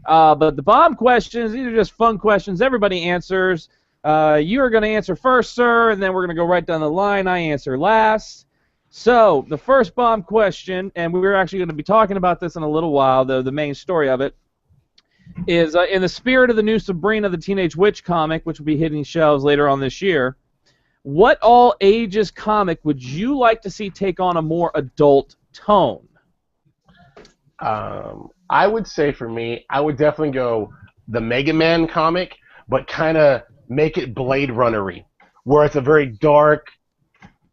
But the bomb questions, these are just fun questions. Everybody answers. You are gonna answer first, sir, and then we're gonna go right down the line. I answer last. So the first bomb question, and we're actually going to be talking about this in a little while, though the main story of it is in the spirit of the new Sabrina the Teenage Witch comic, which will be hitting shelves later on this year. What all ages comic would you like to see take on a more adult tone? I would say for me, I would definitely go the Mega Man comic, but kind of make it Blade Runner-y, where it's a very dark,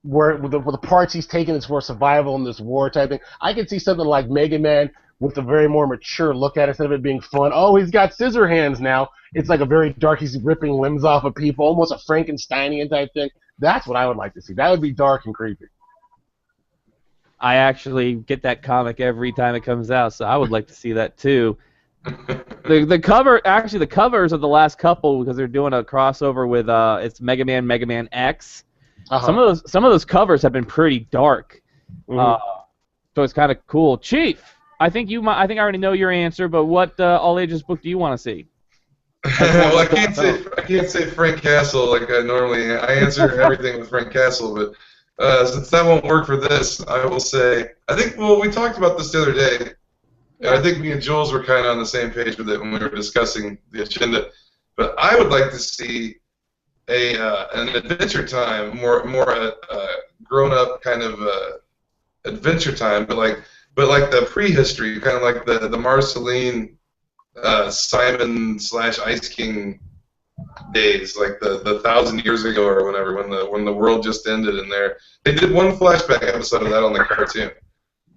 where the parts he's taking is for survival in this war type thing. I could see something like Mega Man with a very more mature look at it, instead of it being fun. Oh, he's got scissor hands now. It's like a very dark, he's ripping limbs off of people, almost a Frankensteinian type thing. That's what I would like to see. That would be dark and creepy. I actually get that comic every time it comes out, so I would like to see that too. The covers of the last couple, because they're doing a crossover with it's Mega Man X. Uh-huh. Some of those covers have been pretty dark, so it's kind of cool. Chief, I think I already know your answer, but what all ages book do you want to see? Well, I can't say Frank Castle like I normally. I answer everything with Frank Castle, but since that won't work for this, I will say we talked about this the other day. And I think me and Jules were kind of on the same page with it when we were discussing the agenda. But I would like to see an Adventure Time, more grown up kind of Adventure Time, but like the prehistory, kind of like the Marceline Simon / Ice King days, like the 1,000 years ago or whatever, when the world just ended, and they did one flashback episode of that on the cartoon.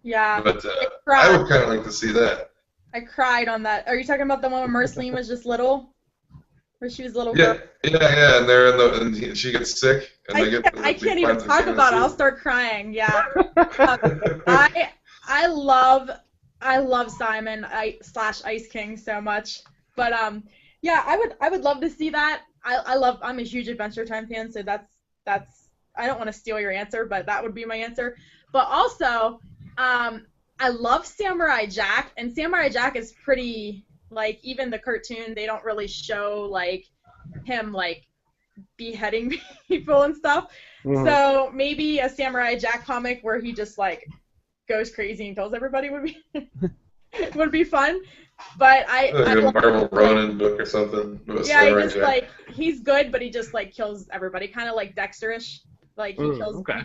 Yeah. But I would kind of like to see that. I cried on that. Are you talking about the one where Marceline was just little? Where she was a little girl? Yeah, and they're and she gets sick. And I can't even talk about it. I'll start crying. Yeah. I love Simon / Ice King so much. But yeah, I would love to see that. I'm a huge Adventure Time fan, so that's I don't want to steal your answer, but that would be my answer. But also, I love Samurai Jack, and Samurai Jack is pretty, like, even the cartoon, they don't really show, like, him, like, beheading people and stuff. Mhm. So maybe a Samurai Jack comic where he just, like, goes crazy and kills everybody would be would be fun. But Like a Marvel Ronin book or something. With yeah, he Samurai just Jack. like he's good, but he just like kills everybody, kind of like Dexterish. Like okay.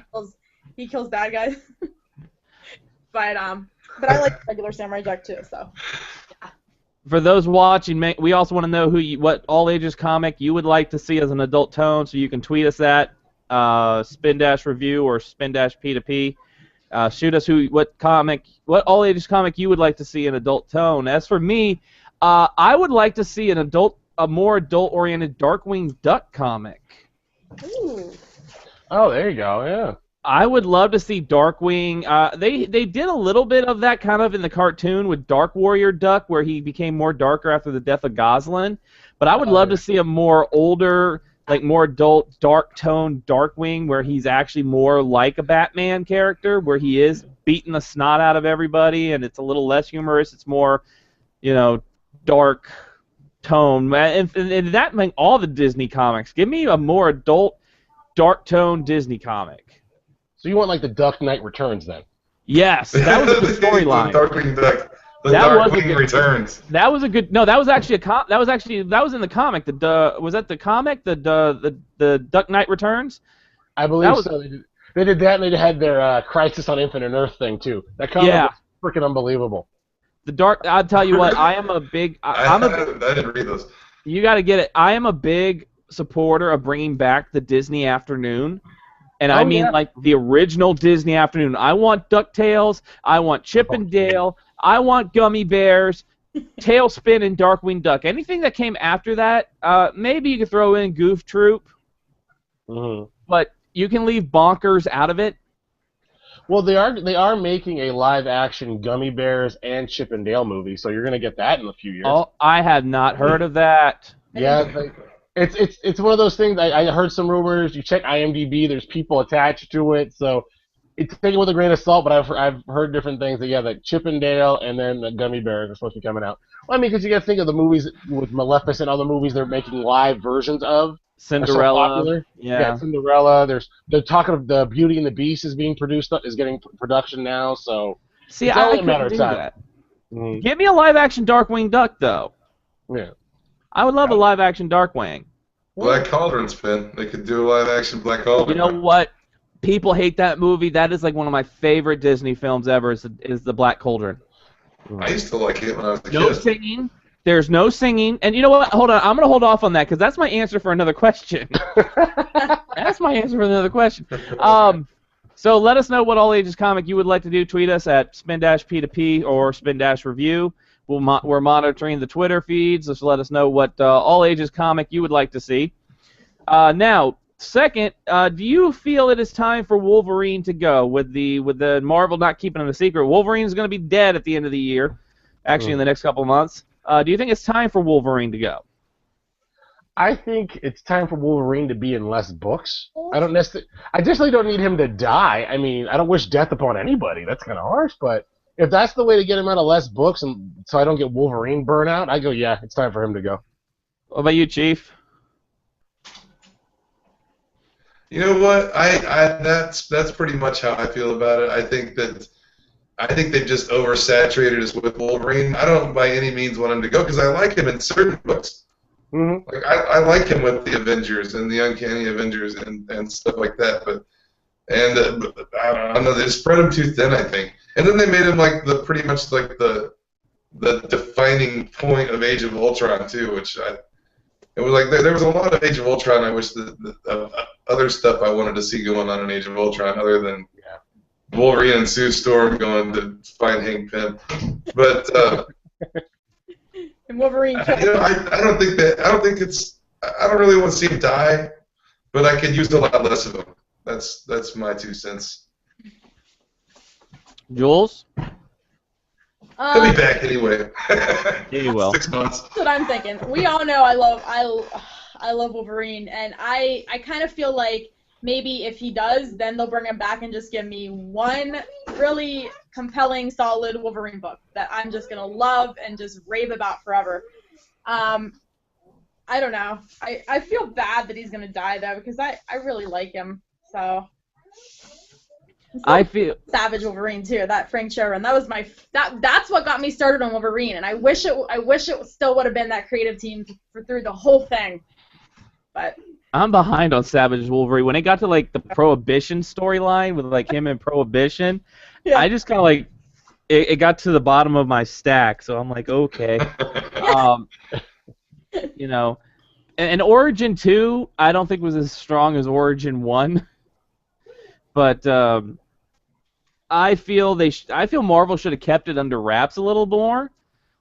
he kills bad guys. but I like regular Samurai Jack too. So For those watching, we also want to know what all ages comic you would like to see as an adult tone, so you can tweet us at Spin-Review or Spin-P2P. Shoot us what all ages comic you would like to see in adult tone. As for me, I would like to see a more adult-oriented Darkwing Duck comic. ooh. Oh, there you go. Yeah. I would love to see Darkwing. They did a little bit of that kind of in the cartoon with Dark Warrior Duck, where he became more darker after the death of Goslin. But I would love to see a more older, like more adult, dark tone Darkwing, where he's actually more like a Batman character, where he is beating the snot out of everybody, and it's a little less humorous. It's more, dark tone. And that meant all the Disney comics. Give me a more adult, dark tone Disney comic. So you want like the Duck Knight Returns then? Yes, that was a good storyline. The Darkwing Duck. The That was a Darkwing good- Returns. That was a good. No, that was actually that was in the comic. Was that the comic? The Duck Knight Returns. I believe That was- so. They did that, and they had their Crisis on Infinite Earth thing too. That comic Yeah. was freaking unbelievable. The dark. I'll tell you what. I am a big. I didn't read those. You got to get it. I am a big supporter of bringing back the Disney afternoon. And I mean, yeah. like, the original Disney afternoon. I want DuckTales. I want Chip and Dale. I want Gummy Bears, Tailspin, and Darkwing Duck. Anything that came after that, maybe you could throw in Goof Troop, Mm-hmm. but you can leave Bonkers out of it. Well, they are making a live action Gummy Bears and Chip and Dale movie, so you're gonna get that in a few years. Oh, I have not heard of that. Yeah, it's one of those things. I heard some rumors. You check IMDb, there's people attached to it, so it's taken with a grain of salt. But I've heard different things. That Chip and Dale and then the Gummy Bears are supposed to be coming out. Well, I mean, because you got to think of the movies with Maleficent and other movies they're making live versions of. Are so Cinderella. popular. Yeah. Cinderella. They're talking of the Beauty and the Beast is being getting production now. So See, it's I only a matter couldn't of do time. that. Mhm. Give me a live-action Darkwing Duck, though. Yeah. I would love a live-action Darkwing. Black Cauldron spin. They could do a live action Black Cauldron. You know what? People hate that movie. That is like one of my favorite Disney films ever. Is the Black Cauldron. I used to like it when I was a No kid. singing. There's no singing. And you know what? Hold on. I'm gonna hold off on that because that's my answer for another question. That's my answer for another question. So let us know what all ages comic you would like to do. Tweet us at Spin-P2P or Spin-Review. We're monitoring the Twitter feeds. Just let us know what all ages comic you would like to see. Now, second, do you feel it is time for Wolverine to go with the Marvel not keeping it a secret? Wolverine is going to be dead at the end of the year, actually in the next couple of months. Do you think it's time for Wolverine to go? I think it's time for Wolverine to be in less books. I definitely don't need him to die. I mean, I don't wish death upon anybody. That's kind of harsh, but if that's the way to get him out of less books, and so I don't get Wolverine burnout, I go, yeah, it's time for him to go. What about you, Chief? You know what? That's pretty much how I feel about it. I think they've just oversaturated us with Wolverine. I don't by any means want him to go because I like him in certain books. Mm-hmm. Like I like him with the Avengers and the Uncanny Avengers and stuff like that. But I don't know. They spread him too thin, I think. And then they made him like pretty much like the defining point of Age of Ultron too, which it was like there was a lot of Age of Ultron. I wish other stuff I wanted to see going on in Age of Ultron other than Wolverine and Sue Storm going to find Hank Pym. But And Wolverine I don't really want to see him die, but I could use a lot less of him. That's my 2 cents. Jules? He'll be back anyway. Yeah, you will. 6 months. That's what I'm thinking. We all know I love Wolverine, and I kind of feel like maybe if he does, then they'll bring him back and just give me one really compelling, solid Wolverine book that I'm just gonna love and just rave about forever. I don't know. I feel bad that he's gonna die though, because I really like him. So I feel Savage Wolverine too. That Frank Cho run. That was that's what got me started on Wolverine, and I wish it still would have been that creative team through the whole thing. But I'm behind on Savage Wolverine. When it got to like the Prohibition storyline with like him and Prohibition, yeah. I just kind of like it got to the bottom of my stack, so I'm like, okay. You know, and Origin 2, I don't think was as strong as Origin 1, but I feel Marvel should have kept it under wraps a little more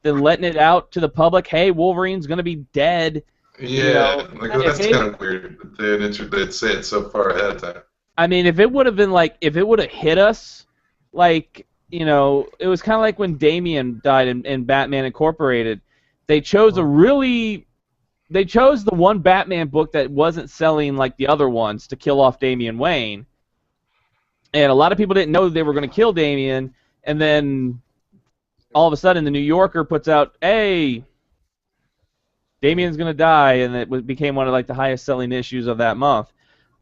than letting it out to the public. Hey, Wolverine's gonna be dead. Yeah, that's kind of weird that they'd say it so far ahead of time. I mean, if it would have been like, if it would have hit us, like, you know, it was kind of like when Damian died in Batman Incorporated. They chose the one Batman book that wasn't selling like the other ones to kill off Damian Wayne. And a lot of people didn't know they were going to kill Damian, and then all of a sudden the New Yorker puts out, hey, Damian's going to die, and it became one of like the highest selling issues of that month.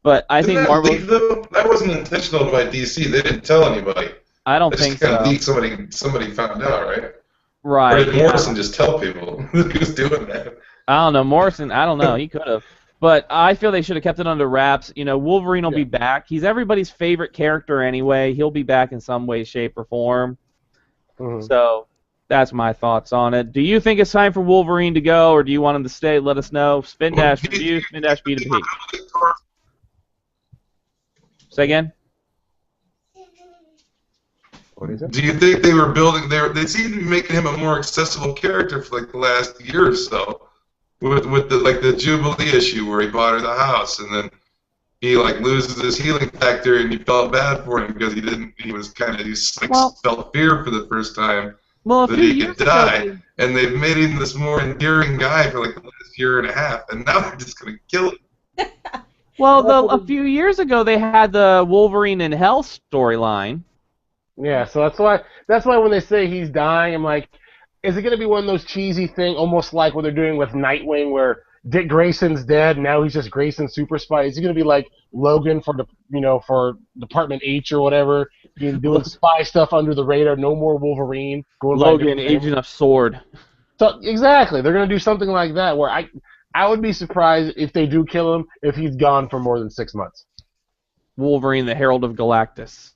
But I think Marvel... That wasn't intentional by DC. They didn't tell anybody. I don't think so. Somebody found out, right? Right. Or did Morrison just tell people he was doing that? I don't know. Morrison, I don't know. He could have. But I feel they should have kept it under wraps. You know, Wolverine will be back. He's everybody's favorite character anyway. He'll be back in some way, shape, or form. Mm-hmm. So that's my thoughts on it. Do you think it's time for Wolverine to go, or do you want him to stay? Let us know. Spin Dash Review, Spin Dash B2P. Say again? Do you think they were building? They seem to be making him a more accessible character for like the last year or so, with the Jubilee issue where he bought her the house and then he like loses his healing factor and you felt bad for him because he felt fear for the first time that he could die, and they've made him this more endearing guy for like the last year and a half, and now they're just gonna kill him. Well, a few years ago they had the Wolverine in Hell storyline. Yeah, so that's why when they say he's dying, I'm like, is it going to be one of those cheesy thing, almost like what they're doing with Nightwing, where Dick Grayson's dead, and now he's just Grayson Super Spy? Is he going to be like Logan for for Department H or whatever, doing spy stuff under the radar? No more Wolverine. Logan, Agent of Sword. So exactly, they're going to do something like that. Where I would be surprised if they do kill him if he's gone for more than 6 months. Wolverine, the Herald of Galactus.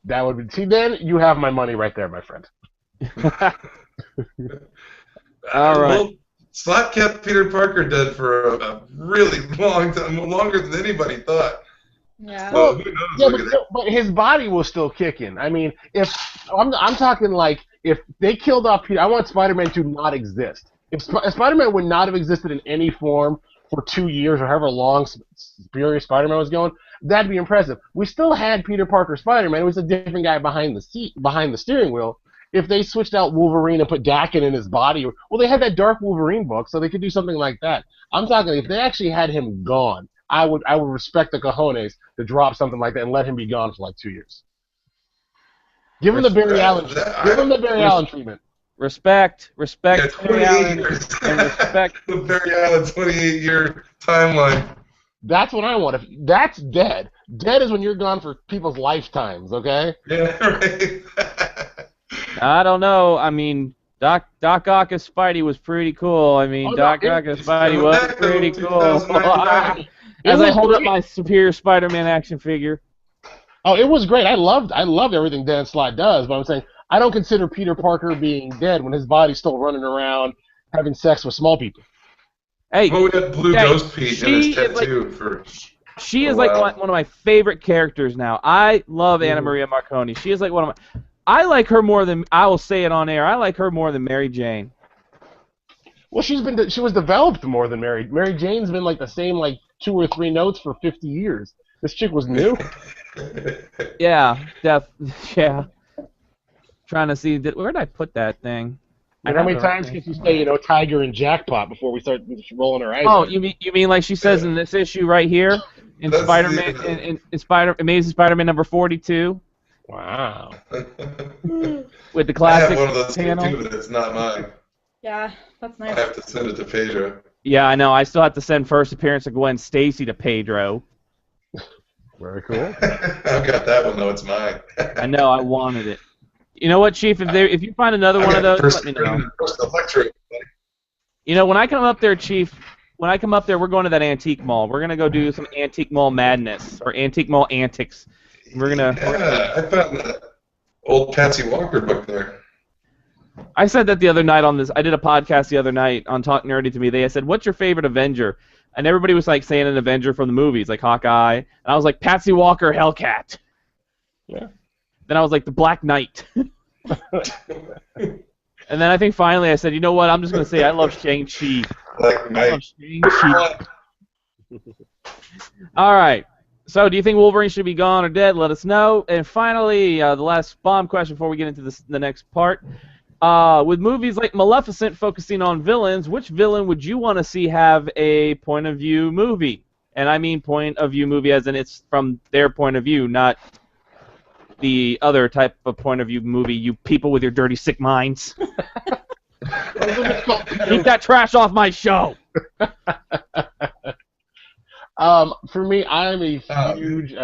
That would be. See, then you have my money right there, my friend. All right. Well, Slot kept Peter Parker dead for a really long time, longer than anybody thought. Yeah. So who knows? But his body was still kicking. I mean, if I'm talking like if they killed off Peter, I want Spider-Man to not exist. If Spider-Man would not have existed in any form for 2 years or however long Superior Spider-Man was going, that'd be impressive. We still had Peter Parker Spider-Man. It was a different guy behind the steering wheel. If they switched out Wolverine and put Daken in his body, well, they had that Dark Wolverine book, so they could do something like that. I'm talking if they actually had him gone, I would respect the cojones to drop something like that and let him be gone for like 2 years. Give him the Barry Allen treatment. Respect, yeah, Barry Allen, and respect the Barry Allen 28-year timeline. That's what I want. If that's dead. Dead is when you're gone for people's lifetimes, okay? Yeah, right. I don't know. I mean, Doc Ock as Spidey was pretty cool. I mean, Doc Ock as Spidey was pretty cool. As I hold up my Superior Spider-Man action figure. Oh, it was great. I loved everything Dan Slott does, but I'm saying I don't consider Peter Parker being dead when his body's still running around having sex with small people. Hey, we had Blue Ghost Pete in his tattoo She is like one of my favorite characters now. I love Anna Maria Marconi. She is like one of my... I like her more than... I will say it on air. I like her more than Mary Jane. Well, she was developed more than Mary. Mary Jane's been like the same like 2 or 3 notes for 50 years. This chick was new. Yeah. Trying to see... Where did I put that thing? And how many times can you say, Tiger and Jackpot before we start rolling our eyes? Oh, you mean like she says in this issue right here, in Spider-Man, in Amazing Spider-Man number 42? Wow. With the classic I have one of those panel. too, but it's not mine. Yeah, that's I nice. have to send it to Pedro. Yeah, I know. I still have to send first appearance of Gwen Stacy to Pedro. Very cool. I've got that one though. It's mine. I know. I wanted it. You know what, Chief? If you find another one of those, let me know. First electric. When I come up there, Chief, we're going to that antique mall. We're gonna go do some antique mall madness or antique mall antics. We're gonna. I found that old Patsy Walker book there. I said that the other night on this. I did a podcast the other night on Talk Nerdy to Me. They said, "What's your favorite Avenger?" And everybody was like saying an Avenger from the movies, like Hawkeye. And I was like, Patsy Walker, Hellcat. Yeah. Then I was like, the Black Knight. And then I think finally I said, you know what? I'm just gonna say I love Shang-Chi. Black Knight. I love Shang-Chi. All right. So, do you think Wolverine should be gone or dead? Let us know. And finally, the last bomb question before we get into the next part. With movies like Maleficent focusing on villains, which villain would you want to see have a point of view movie? And I mean point of view movie as in it's from their point of view, not the other type of point of view movie, you people with your dirty, sick minds. Keep that trash off my show! For me, I am a huge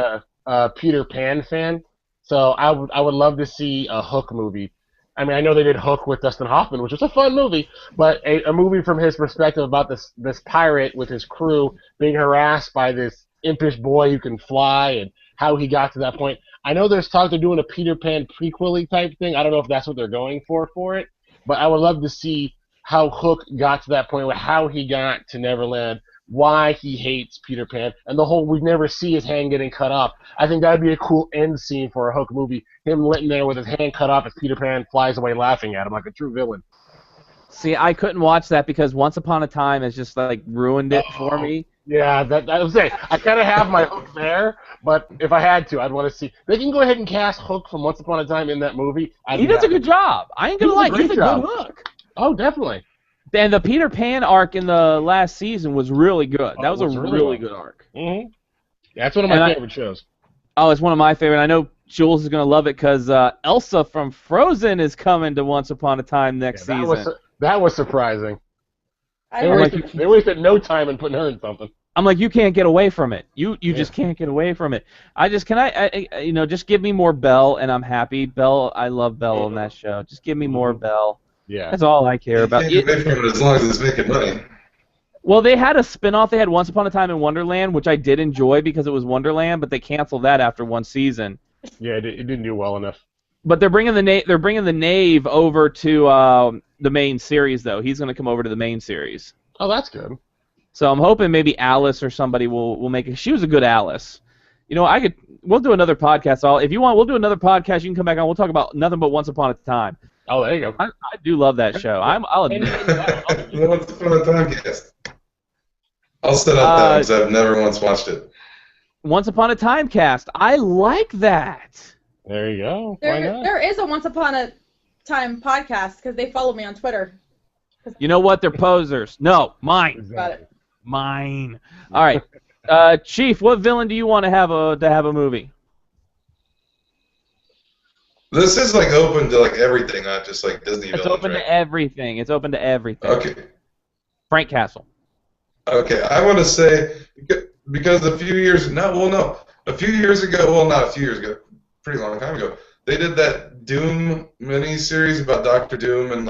Peter Pan fan, so I would love to see a Hook movie. I mean, I know they did Hook with Dustin Hoffman, which was a fun movie, but a movie from his perspective about this pirate with his crew being harassed by this impish boy who can fly and how he got to that point. I know there's talk they're doing a Peter Pan prequel-y type thing. I don't know if that's what they're going for it, but I would love to see how Hook got to that point, how he got to Neverland, why he hates Peter Pan, and the whole we never see his hand getting cut off. I think that would be a cool end scene for a Hook movie, him laying there with his hand cut off as Peter Pan flies away laughing at him like a true villain. See, I couldn't watch that because Once Upon a Time has just like ruined it for me. Yeah, that was it. I kind of have my Hook there, but if I had to, I'd want to see. They can go ahead and cast Hook from Once Upon a Time in that movie. He does a good job. I ain't gonna lie, he's a good Hook. Oh, definitely. And the Peter Pan arc in the last season was really good. That was a really good arc. Mm-hmm. Yeah, that's one of my favorite shows. Oh, it's one of my favorite. I know Jules is going to love it because Elsa from Frozen is coming to Once Upon a Time next season. That was surprising. They wasted no time in putting her in something. I'm like, you can't get away from it. You just can't get away from it. Just give me more Belle and I'm happy. Belle, I love Belle on that show. Just give me more Belle. Yeah. That's all I care about. You can't get away from it as long as it's making money. Well, they had a spin-off. They had Once Upon a Time in Wonderland, which I did enjoy because it was Wonderland, but they canceled that after one season. Yeah, it didn't do well enough. But they're bringing the Knave over to the main series, though. He's going to come over to the main series. Oh, that's good. So I'm hoping maybe Alice or somebody will make it. She was a good Alice. You know, we'll do another podcast. If you want, we'll do another podcast. You can come back on. We'll talk about nothing but Once Upon a Time. Oh, there you go. I do love that show. I'll admit it. Once Upon a Time cast. I'll set up that because I've never once watched it. Once Upon a Time cast. I like that. There you go. Why not? There is a Once Upon a Time podcast because they follow me on Twitter. You know what? They're posers. No, mine. Exactly. Got it. Mine. All right. Chief, what villain do you want to have a movie? This is like open to like everything, not just like Disney It's villains, open right? to everything. It's open to everything. Okay. Frank Castle. Okay, I want to say because a few years ago, not a few years ago, pretty long time ago, they did that Doom mini-series about Doctor Doom and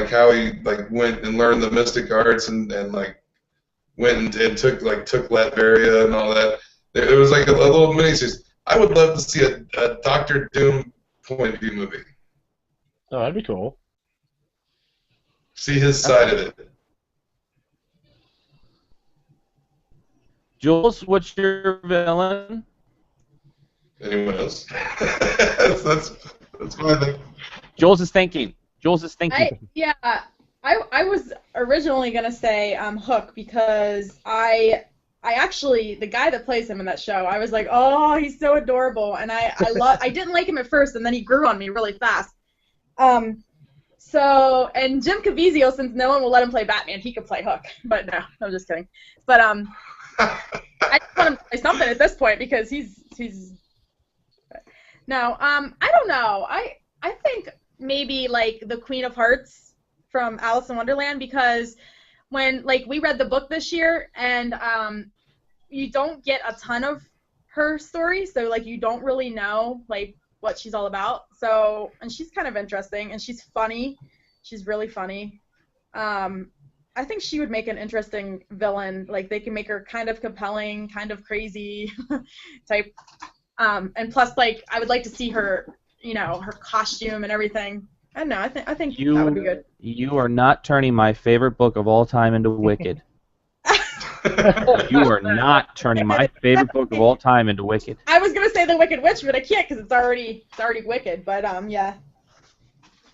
how he like went and learned the mystic arts and like went and took Latveria and all that. It was like a little mini-series. I would love to see a Doctor Doom point of view movie. Oh, that'd be cool. See his side of it. Jules, what's your villain? Anyone else? that's my thing. Jules is thinking. I was originally gonna say Hook because I actually, the guy that plays him in that show, I was like, oh, he's so adorable, and I didn't like him at first, and then he grew on me really fast. So, and Jim Caviezel, since no one will let him play Batman, he could play Hook. But no, I'm just kidding. But I just want him to play something at this point because he's. No, I don't know. I think maybe like the Queen of Hearts from Alice in Wonderland, because when we read the book this year and you don't get a ton of her story, so you don't really know what she's all about. So, and she's kind of interesting and she's funny. She's really funny. I think she would make an interesting villain. They can make her kind of compelling, kind of crazy type. And plus, I would like to see her, her costume and everything. I don't know. I think that would be good. You are not turning my favorite book of all time into Wicked. You are not turning my favorite book of all time into Wicked. I was gonna say The Wicked Witch, but I can't because it's already Wicked. But yeah.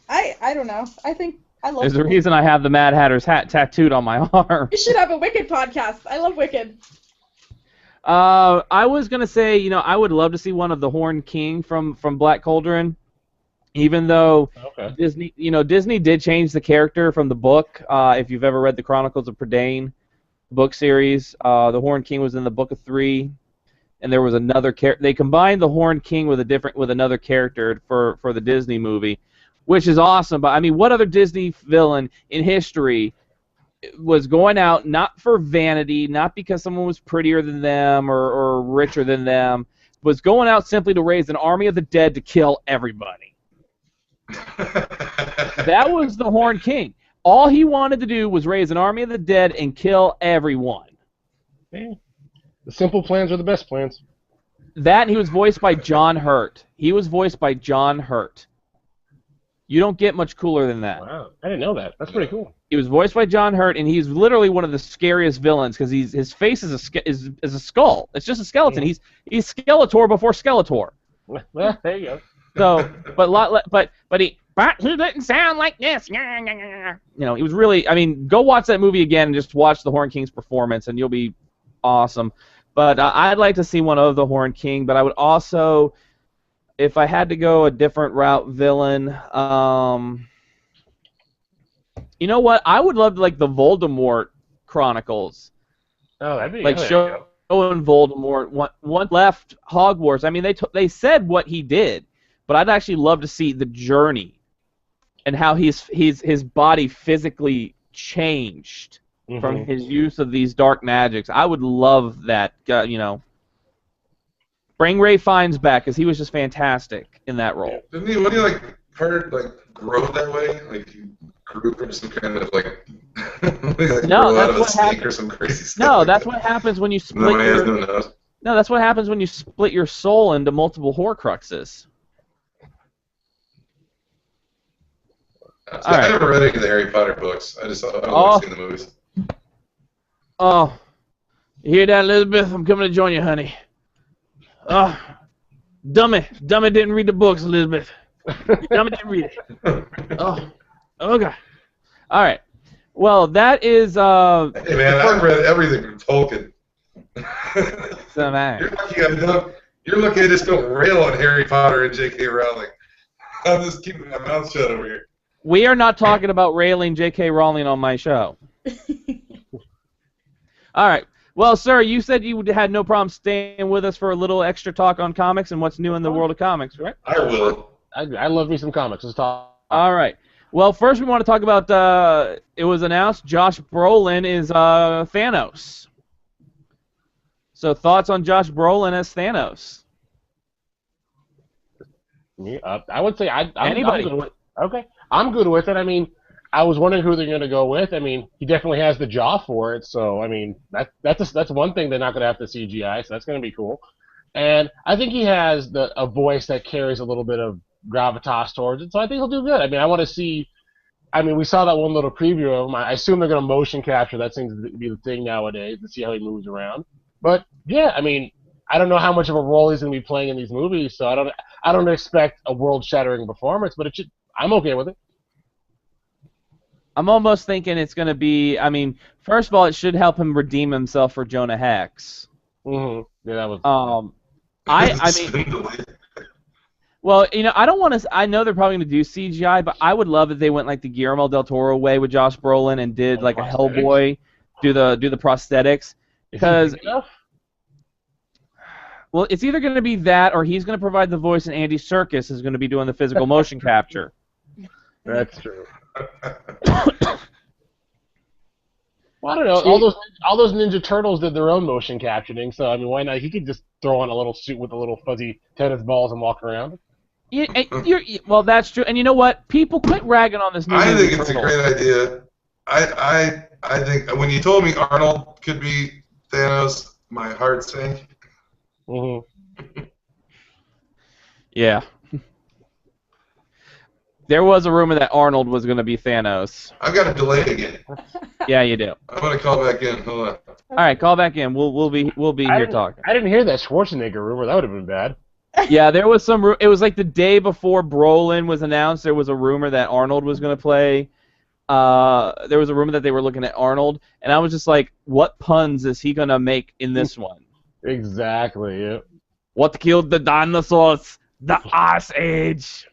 I don't know. I think I love. There's a reason I have the Mad Hatter's hat tattooed on my arm. You should have a Wicked podcast. I love Wicked. I was gonna say, I would love to see one of the Horned King from Black Cauldron, even though Disney did change the character from the book. If you've ever read the Chronicles of Prydain book series, the Horned King was in the Book of 3, and there was another character. They combined the Horned King with another character for the Disney movie, which is awesome. But I mean, what other Disney villain in history was going out not for vanity, not because someone was prettier than them or richer than them, was going out simply to raise an army of the dead to kill everybody? That was the Horned King. All he wanted to do was raise an army of the dead and kill everyone. Yeah. The simple plans are the best plans. That, and he was voiced by John Hurt. You don't get much cooler than that. Wow, I didn't know that. That's pretty cool. He was voiced by John Hurt, and he's literally one of the scariest villains because his face is a skull. It's just a skeleton. Yeah. He's Skeletor before Skeletor. Well, there you go. So, but he didn't sound like this. He was really. I mean, go watch that movie again and just watch the Horned King's performance, and you'll be awesome. But I'd like to see one of the Horned King. But I would also, if I had to go a different route, villain. You know what? I would love the Voldemort Chronicles. Oh, that'd be showing Voldemort one left Hogwarts. I mean, they said what he did, but I'd actually love to see the journey and how his body physically changed from his use of these dark magics. I would love that. Bring Ralph Fiennes back because he was just fantastic in that role. Didn't he? When he grow that way, he grew from some kind of no, out that's of a what snake happened. or some crazy stuff. No, that's what happens when you split. No, that's what happens when you split your soul into multiple Horcruxes. I never read any of the Harry Potter books. I've only seen the movies. Oh, you hear that, Elizabeth? I'm coming to join you, honey. Oh, dummy didn't read the books, Elizabeth. Dummy didn't read it. Oh, okay. All right. Well, that is. Hey man, I've read everything from Tolkien. So, man. You're lucky I just don't rail on Harry Potter and J.K. Rowling. I'm just keeping my mouth shut over here. We are not talking about railing J.K. Rowling on my show. All right. Well, sir, you said you had no problem staying with us for a little extra talk on comics and what's new in the world of comics, right? I will. I love me some comics. Let's talk. All right. Well, first we want to talk about, it was announced Josh Brolin is Thanos. So thoughts on Josh Brolin as Thanos? I would say Anybody. I'm good with, okay. I'm good with it. I mean, I was wondering who they're going to go with. I mean, he definitely has the jaw for it. So, I mean, that's one thing they're not going to have to CGI. So that's going to be cool. And I think he has a voice that carries a little bit of gravitas towards it. So I think he'll do good. I mean, I want to see. I mean, we saw that one little preview of him. I assume they're going to motion capture. That seems to be the thing nowadays to see how he moves around. But yeah, I mean, I don't know how much of a role he's going to be playing in these movies. So I don't expect a world-shattering performance. But I'm okay with it. I'm almost thinking it's going to be. I mean, first of all, it should help him redeem himself for Jonah Hex. Mm-hmm. Yeah, that was. I mean, Well, I don't want to. I know they're probably going to do CGI, but I would love if they went like the Guillermo del Toro way with Josh Brolin and did like a Hellboy, do the prosthetics. Because, well, it's either going to be that or he's going to provide the voice, and Andy Serkis is going to be doing the physical motion capture. That's true. Well, I don't know. All those Ninja Turtles did their own motion captioning, so I mean, why not? He could just throw on a little suit with a little fuzzy tennis balls and walk around. Well, that's true. And you know what? People quit ragging on this new I Ninja think it's Turtle. a great idea. I think when you told me Arnold could be Thanos, my heart sank. Mm-hmm. Yeah. There was a rumor that Arnold was going to be Thanos. I've got to delay again. Yeah, you do. I'm gonna call back in. Hold on. All right, call back in. We'll be here talking. I didn't hear that Schwarzenegger rumor. That would have been bad. Yeah, there was some. It was like the day before Brolin was announced. There was a rumor that Arnold was going to play. There was a rumor that they were looking at Arnold, and I was just like, "What puns is he going to make in this one?" Exactly. Yeah. What killed the dinosaurs? The Ice Age.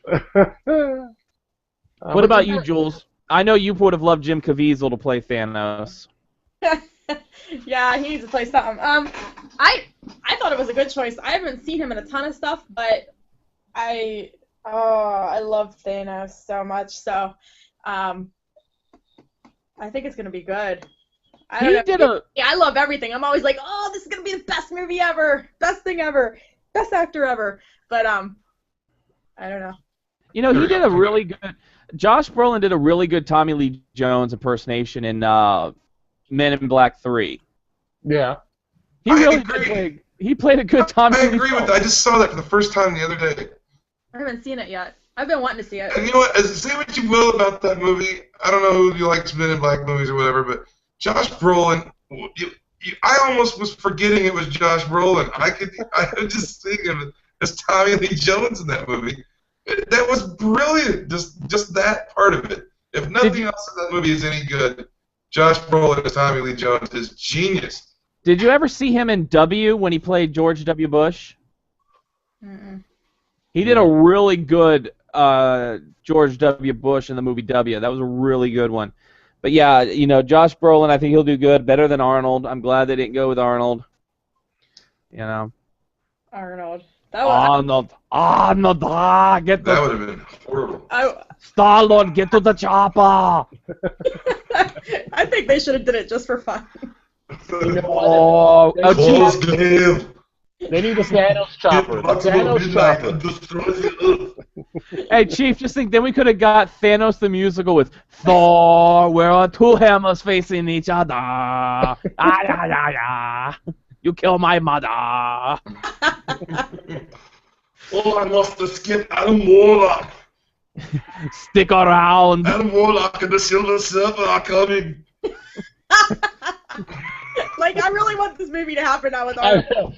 What about you, Jules? I know you would have loved Jim Caviezel to play Thanos. Yeah, he needs to play something. I thought it was a good choice. I haven't seen him in a ton of stuff, but I love Thanos so much. So, I think it's gonna be good. I love everything. I'm always like, oh, this is gonna be the best movie ever, best thing ever, best actor ever. But I don't know. He did a really good. Josh Brolin did a really good Tommy Lee Jones impersonation in Men in Black 3. Yeah. He played a good Tommy Lee Jones. I agree with that. I just saw that for the first time the other day. I haven't seen it yet. I've been wanting to see it. And you know what? Say what you will about that movie. I don't know who likes Men in Black movies or whatever, but Josh Brolin. I almost was forgetting it was Josh Brolin. I could just think of it as Tommy Lee Jones in that movie. That was brilliant. Just that part of it. If nothing else in that movie is any good, Josh Brolin as Tommy Lee Jones is genius. Did you ever see him in W when he played George W. Bush? Mm-mm. He did a really good George W. Bush in the movie W. That was a really good one. But yeah, Josh Brolin, I think he'll do good, better than Arnold. I'm glad they didn't go with Arnold. Arnold. Arnold, get That would have been horrible. Stallone, get to the chopper. I think they should have did it just for fun. Geez. They need a Thanos chopper. The Thanos chopper. Hey, Chief, just think, then we could have got Thanos the musical with Thor, where our two hammers facing each other. You kill my mother. Oh, I must escape Adam Warlock. Stick around. Adam Warlock and the Silver Surfer are coming. I really want this movie to happen now with Arnold.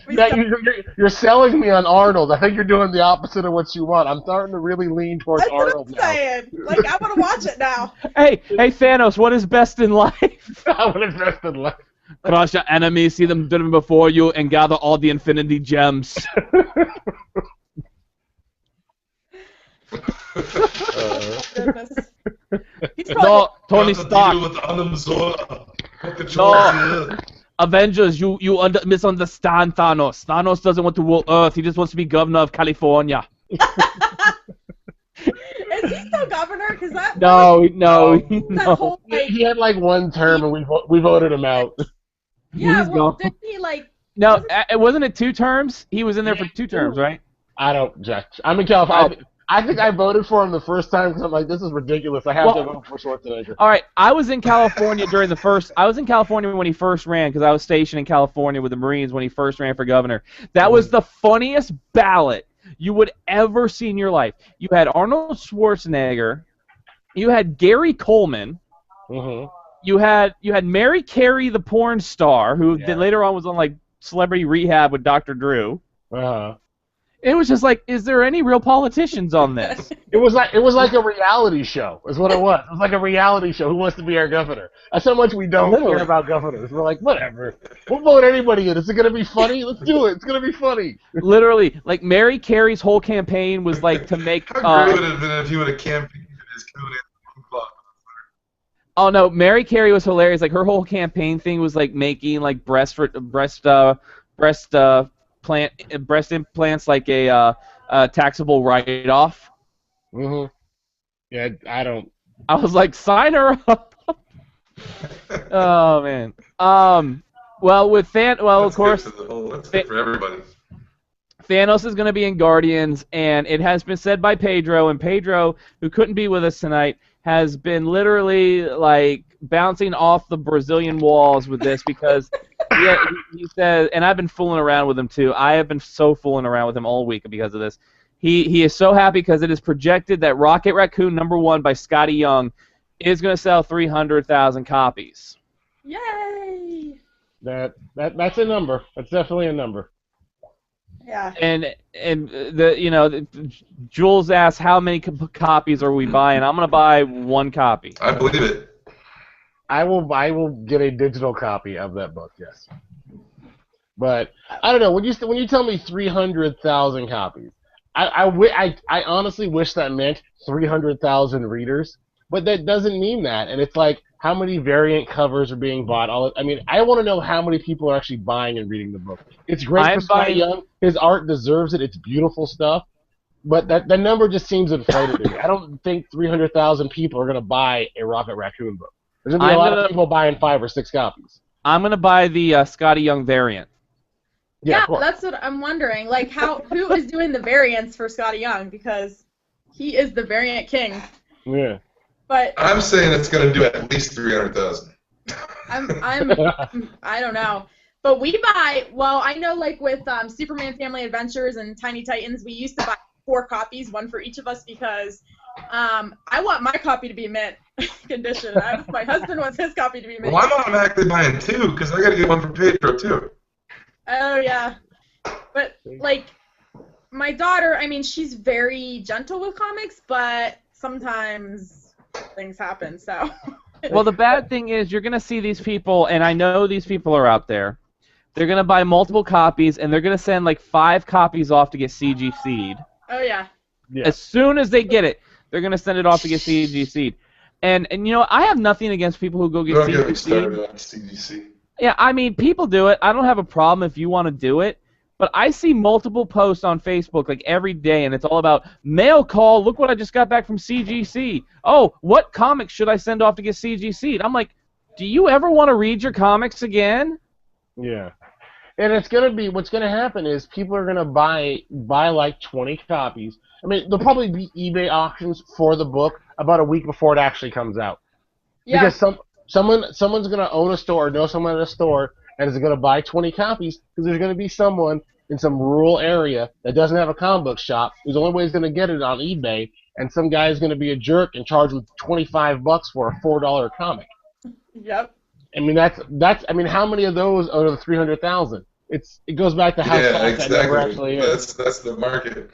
You're selling me on Arnold. I think you're doing the opposite of what you want. I'm starting to really lean towards Arnold now. That's what I'm saying. I want to watch it now. Hey, Thanos, what is best in life? What is best in life? Crush your enemies, see them driven before you, and gather all the Infinity Gems. No, Tony Stark. No, Avengers, you misunderstand Thanos. Thanos doesn't want to rule Earth. He just wants to be governor of California. Is he still governor? Because that no. He had like one term, and we voted him out. Yeah, didn't he No, wasn't it 2 terms? He was in there for 2 terms, right? I don't judge. I'm in California. I think I voted for him the first time because I'm like, this is ridiculous. I have to vote for Schwarzenegger. All right, I was in California I was in California when he first ran because I was stationed in California with the Marines when he first ran for governor. That was the funniest ballot you would ever see in your life. You had Arnold Schwarzenegger. You had Gary Coleman. Mm-hmm. You had Mary Carey, the porn star, who then later on was on Celebrity Rehab with Dr. Drew. Uh-huh. It was just like, is there any real politicians on this? It was like a reality show. Is what it was. It was like a reality show. Who wants to be our governor? That's how much we don't care about governors. We're like, whatever. We'll vote anybody in. Is it gonna be funny? Let's do it. It's gonna be funny. Literally, like Mary Carey's whole campaign was like to make. How great would it have been if he would have campaigned as Conan the Barbarian? Oh no, Mary Carey was hilarious. Like her whole campaign thing was like making like breast implants like a taxable write-off. Mhm. Yeah, I don't. I was like, sign her up. Oh man. Well, with of course, That's good for everybody. Thanos is going to be in Guardians, and it has been said by Pedro, and Pedro, who couldn't be with us tonight, has been literally like bouncing off the Brazilian walls with this because he says, and I've been fooling around with him too. I have been so fooling around with him all week because of this. He is so happy because it is projected that Rocket Raccoon #1 by Scotty Young is going to sell 300,000 copies. Yay! That's a number. That's definitely a number. Yeah. And Jules asked how many copies are we buying. I'm going to buy 1 copy. I believe it. I will get a digital copy of that book. Yes. But I don't know when you tell me 300,000 copies, I honestly wish that meant 300,000 readers, but that doesn't mean that. And it's like, how many variant covers are being bought? I want to know how many people are actually buying and reading the book. It's great for Scotty Young. His art deserves it. It's beautiful stuff. But that number just seems inflated to me. I don't think 300,000 people are going to buy a Rocket Raccoon book. There's going to be a lot of people buying 5 or 6 copies. I'm going to buy the Scotty Young variant. Yeah, that's what I'm wondering. Like, who is doing the variants for Scotty Young? Because he is the variant king. Yeah. But I'm saying it's going to do at least 300,000. I don't know. But we buy, well, I know like with Superman Family Adventures and Tiny Titans, we used to buy 4 copies, 1 for each of us, because I want my copy to be mint condition. My husband wants his copy to be mint. Well, I'm automatically buying 2 because I got to get 1 for Pedro too. Oh yeah, but like my daughter, I mean, she's very gentle with comics, but sometimes things happen. So. Well, the bad thing is you're gonna see these people, and I know these people are out there. They're gonna buy multiple copies, and they're gonna send like 5 copies off to get CGC'd. Oh yeah. As soon as they get it, they're gonna send it off to get CGC'd. And you know, I have nothing against people who go get Don't CGC'd. get me started on CGC. Yeah, I mean, people do it. I don't have a problem if you want to do it. But I see multiple posts on Facebook like every day, and it's all about mail call. Look what I just got back from CGC. Oh, what comics should I send off to get CGC'd? I'm like, do you ever want to read your comics again? Yeah. And it's going to be, what's going to happen is people are going to buy like 20 copies. I mean, there'll probably be eBay auctions for the book about a week before it actually comes out. Yeah. Because someone's going to own a store, know someone at a store, and is going to buy 20 copies because there's going to be someone in some rural area that doesn't have a comic book shop whose only way is going to get it on eBay, and some guy is going to be a jerk and charge with $25 for a $4 comic. Yep. I mean, that's. I mean, how many of those out of the 300,000? It goes back to how Yeah, fast exactly. that number actually is. That's the market.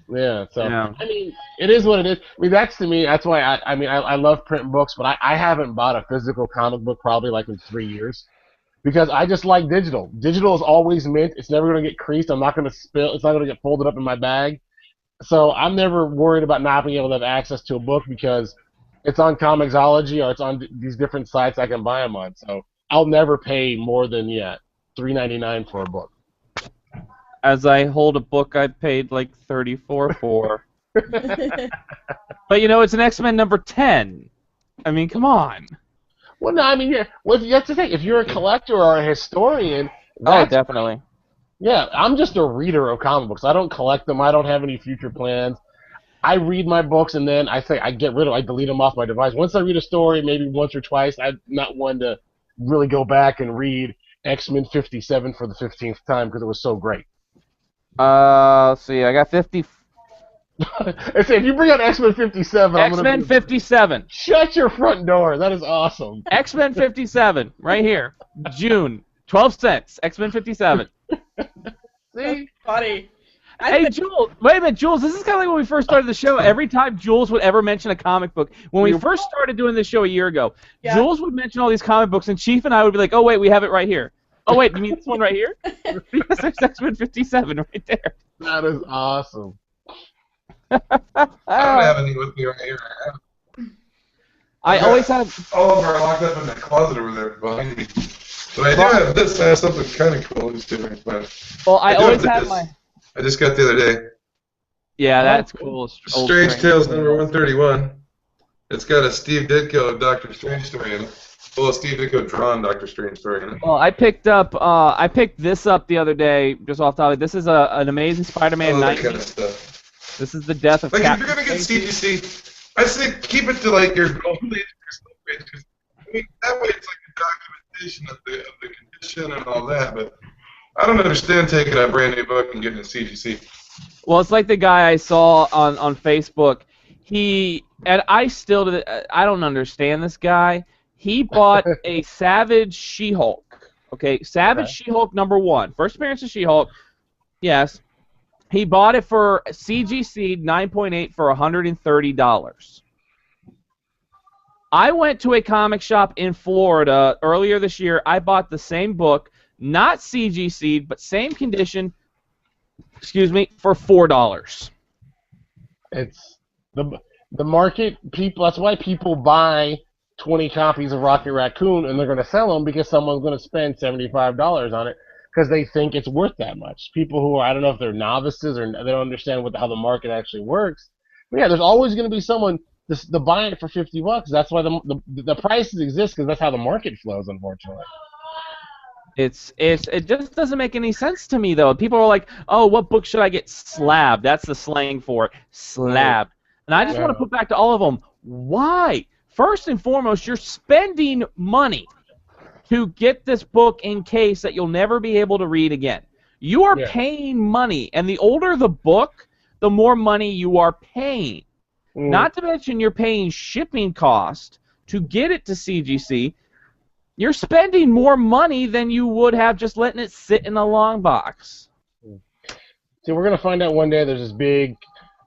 Yeah, so Yeah. I mean, it is what it is. I mean, that's to me. That's why I love print books, but I haven't bought a physical comic book probably like in 3 years because I just like digital. Digital is always mint. It's never going to get creased. I'm not going to spill. It's not going to get folded up in my bag. So I'm never worried about not being able to have access to a book because it's on Comixology or it's on these different sites I can buy them on. So I'll never pay more than $3.99 for a book. As I hold a book I paid like $34 for. But you know, it's an X-Men number 10. I mean, come on. Well, no, I mean, yeah. Well, that's the thing. If you're a collector or a historian, Oh, definitely. Yeah, I'm just a reader of comic books. I don't collect them. I don't have any future plans. I read my books and then I get rid of. I delete them off my device. Once I read a story, maybe once or twice, I'm not one to really go back and read X-Men 57 for the 15th time because it was so great. Let's see. I got 50. I say, if you bring out X-Men 57, X-Men 57. Shut your front door. That is awesome. X-Men 57, right here. June. 12 cents. X-Men 57. See? Funny. Hey, Jules, wait a minute, Jules, this is kind of like when we first started the show. Every time Jules would ever mention a comic book, when we first started doing this show a year ago, Yeah. Jules would mention all these comic books, and Chief and I would be like, oh, wait, we have it right here. Oh, wait, you mean this one right here? X-Men 57 right there. That is awesome. I don't have any with me right here. I always have... All of them are locked up in that closet over there behind me. But I do have this. I have something kind of cool just doing. Well, I do always have have this. my... I just got the other day. Yeah, that's cool. Strange Tales number 131. It's got a Steve Ditko Doctor Strange story in it. Well, a Steve Ditko drawn Doctor Strange story in it. Well, I picked this up the other day, just off topic. This is an Amazing Spider-Man All that 19. kind of stuff. This is the death of Like, Captain if you're going to get CGC, I say keep it to, like, your goal page. I mean, that way it's like a documentation of the condition and all that, but I don't understand taking a brand new book and getting a CGC. Well, it's like the guy I saw on Facebook. I don't understand this guy. He bought a Savage She-Hulk. Okay, Savage She-Hulk #1. First appearance of She-Hulk. Yes. He bought it for CGC 9.8 for $130. I went to a comic shop in Florida earlier this year. I bought the same book, not CGC, but same condition, for $4. It's the market. People. That's why people buy 20 copies of Rocket Raccoon, and they're going to sell them because someone's going to spend $75 on it because they think it's worth that much. People who are, I don't know if they're novices or they don't understand how the market actually works. But yeah, there's always going to be someone to buy it for $50. That's why the prices exist, because that's how the market flows, unfortunately. It just doesn't make any sense to me, though. People are like, oh, what book should I get? Slab. That's the slang for it. Slab. And I just want to put back to all of them, why? First and foremost, you're spending money to get this book in case that you'll never be able to read again. You are paying money, and the older the book, the more money you are paying. Not to mention you're paying shipping cost to get it to CGC. You're spending more money than you would have just letting it sit in a long box. See, we're going to find out one day there's this big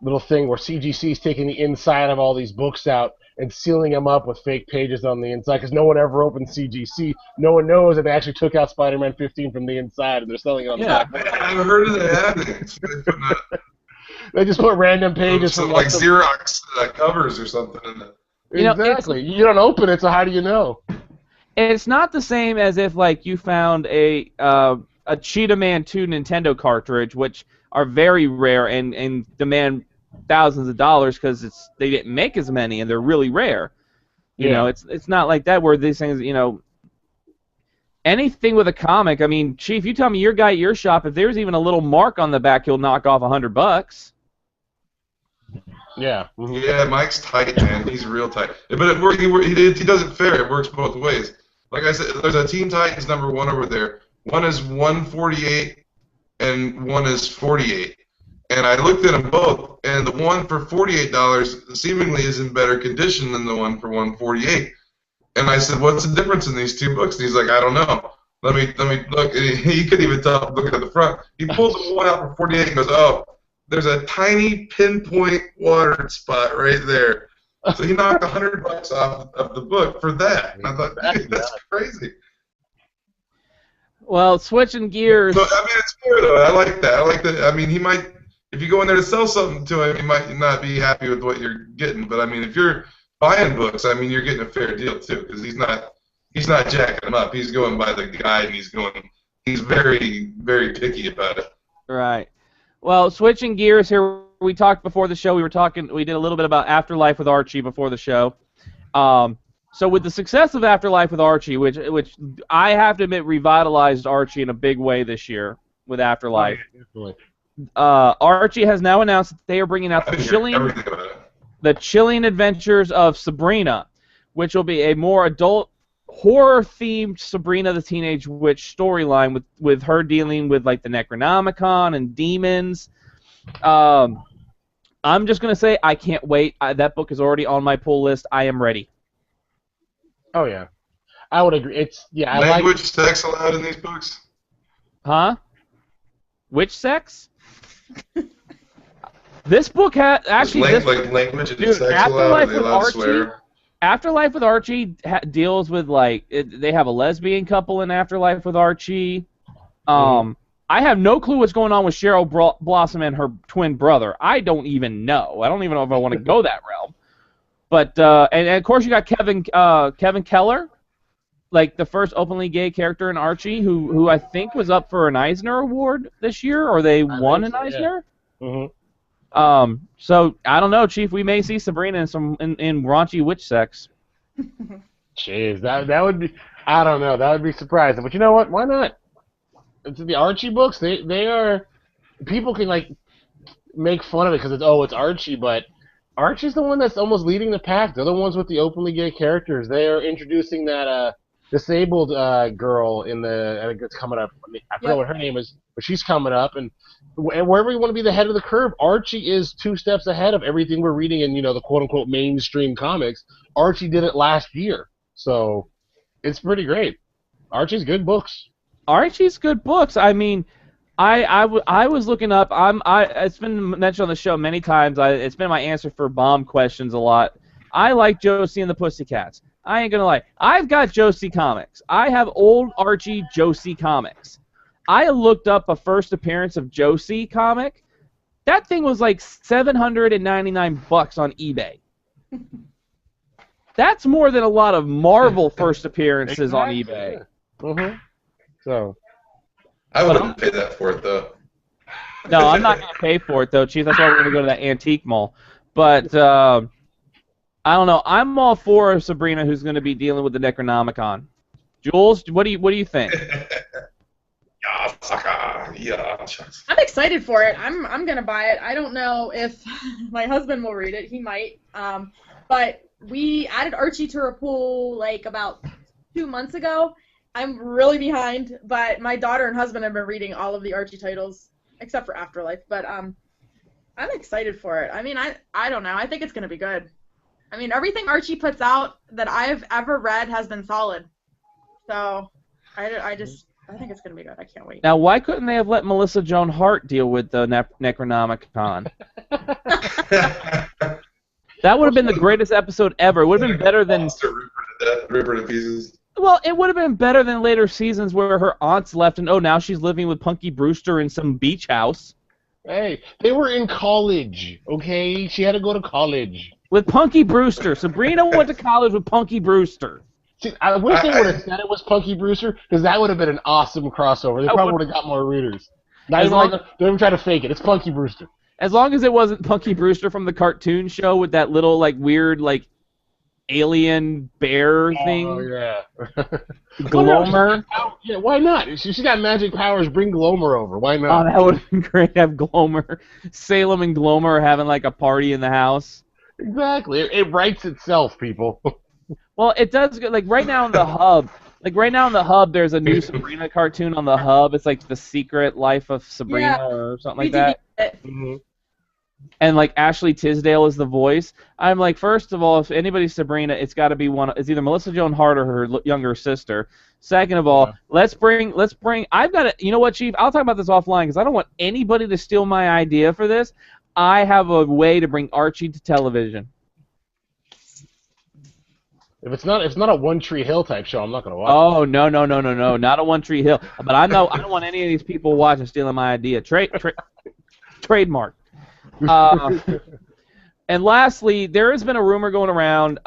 little thing where CGC is taking the inside of all these books out and sealing them up with fake pages on the inside, because no one ever opened CGC. No one knows that they actually took out Spider-Man 15 from the inside and they're selling it on the back. I've heard of that happening. They just put random pages some from like Xerox covers or something in it. Exactly. You don't open it, so how do you know? It's not the same as if like you found a Cheetah Man 2 Nintendo cartridge, which are very rare and demand thousands of dollars because they didn't make as many and they're really rare. You know, it's not like that where these things, anything with a comic. I mean, Chief, you tell me your guy at your shop, if there's even a little mark on the back, he'll knock off $100. Yeah. Yeah, Mike's tight, man. He's real tight. But he doesn't fair. It works both ways. Like I said, there's a Teen Titans #1 over there. One is 148 and one is 48. And I looked at them both, and the one for $48 seemingly is in better condition than the one for $148. And I said, "What's the difference in these two books?" And he's like, "I don't know. Let me look." And he couldn't even tell looking at the front. He pulled the one out for $48 and goes, "Oh, there's a tiny pinpoint water spot right there." So he knocked $100 off of the book for that. And I thought, that's crazy. Well, switching gears. So, I mean, it's fair though. I like that. I like that. I mean, he might, if you go in there to sell something to him, he might not be happy with what you're getting. But I mean, if you're buying books, I mean, you're getting a fair deal too, because he's not jacking them up. He's going by the guide, and he's very, very picky about it. Right. Well, switching gears here, we talked before the show. We did a little bit about Afterlife with Archie before the show. So with the success of Afterlife with Archie, which I have to admit revitalized Archie in a big way this year with Afterlife. Archie has now announced that they are bringing out the chilling adventures of Sabrina, which will be a more adult horror-themed Sabrina the Teenage Witch storyline with her dealing with like the Necronomicon and demons. I'm just gonna say I can't wait. That book is already on my pull list. I am ready. Oh yeah, I would agree. It's language text allowed in these books? Huh? Witch sex? This book has actually like language and dude, sex Afterlife allowed. They with allowed to Archie. swear. Afterlife with Archie deals with they have a lesbian couple in Afterlife with Archie. I have no clue what's going on with Cheryl Blossom and her twin brother. I don't even know. I don't even know if I want to go that realm. But and of course you got Kevin Keller, like the first openly gay character in Archie, who I think was up for an Eisner Award this year, or they won an Eisner. Yeah. So I don't know, Chief. We may see Sabrina in raunchy witch sex. Jeez, that would be. I don't know. That would be surprising. But you know what? Why not? It's the Archie books. They are. People can like make fun of it because it's Archie, but Archie's the one that's almost leading the pack. They're the ones with the openly gay characters. They are introducing that disabled girl in the. I think it's coming up. I forget what her name is, but she's coming up, and wherever you want to be the head of the curve, Archie is 2 steps ahead of everything we're reading in the quote unquote mainstream comics. Archie did it last year, so it's pretty great. Archie's good books. Archie's good books. I mean, I was looking up. It's been mentioned on the show many times. It's been my answer for bomb questions a lot. I like Josie and the Pussycats. I ain't gonna lie. I've got Josie comics. I have old Archie Josie comics. I looked up a first appearance of Josie comic. That thing was like $799 on eBay. That's more than a lot of Marvel first appearances on eBay. Yeah. So I wouldn't pay that for it though. No, I'm not going to pay for it though, Chief. That's why we're going to go to that antique mall. But I don't know. I'm all for Sabrina, who's going to be dealing with the Necronomicon. Jules, what do you think? Yeah. I'm excited for it. I'm gonna buy it. I don't know if my husband will read it. He might. But we added Archie to our pool like about 2 months ago. I'm really behind, but my daughter and husband have been reading all of the Archie titles except for Afterlife. But I'm excited for it. I mean, I don't know. I think it's gonna be good. I mean, everything Archie puts out that I've ever read has been solid. So I think it's going to be good. I can't wait. Now, why couldn't they have let Melissa Joan Hart deal with the Necronomicon? That would have been the greatest episode ever. It would have been better than... Rip her to pieces. Well, it would have been better than later seasons where her aunt's left and, now she's living with Punky Brewster in some beach house. Hey, they were in college, okay? She had to go to college. With Punky Brewster. Sabrina went to college with Punky Brewster. See, I wish they would have said it was Punky Brewster, because that would have been an awesome crossover. They probably would have got more readers. Don't even try to fake it. It's Punky Brewster. As long as it wasn't Punky Brewster from the cartoon show with that little, weird, alien bear thing. Oh, yeah. Glomer. Yeah, why not? She's got magic powers. Bring Glomer over. Why not? Oh, that would have been great. Have Glomer. Salem and Glomer having, a party in the house. Exactly. It writes itself, people. Well, it does. Right now in the hub, there's a new Sabrina cartoon on the hub. It's like The Secret Life of Sabrina or something like that. Mm-hmm. And Ashley Tisdale is the voice. I'm like, first of all, if anybody's Sabrina, it's got to be it's either Melissa Joan Hart or her younger sister. Second of all, let's bring. I've got to. You know what, Chief? I'll talk about this offline because I don't want anybody to steal my idea for this. I have a way to bring Archie to television. If it's not a One Tree Hill type show, I'm not gonna watch. Oh no, not a One Tree Hill. But I don't want any of these people watching stealing my idea. Trademark. And lastly, there has been a rumor going around.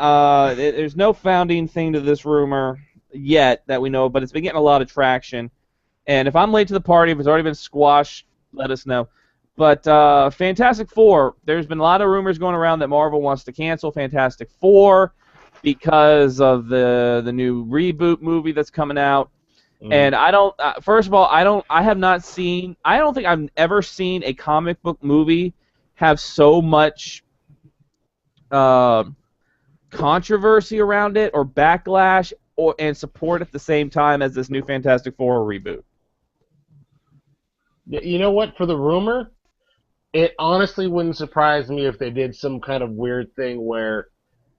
There's no founding thing to this rumor yet that we know of, but it's been getting a lot of traction. And if I'm late to the party, if it's already been squashed, let us know. But Fantastic Four, there's been a lot of rumors going around that Marvel wants to cancel Fantastic Four because of the new reboot movie that's coming out. And I don't. First of all, I don't think I've ever seen a comic book movie have so much controversy around it, or backlash, and support at the same time as this new Fantastic Four reboot. You know what? For the rumor, it honestly wouldn't surprise me if they did some kind of weird thing where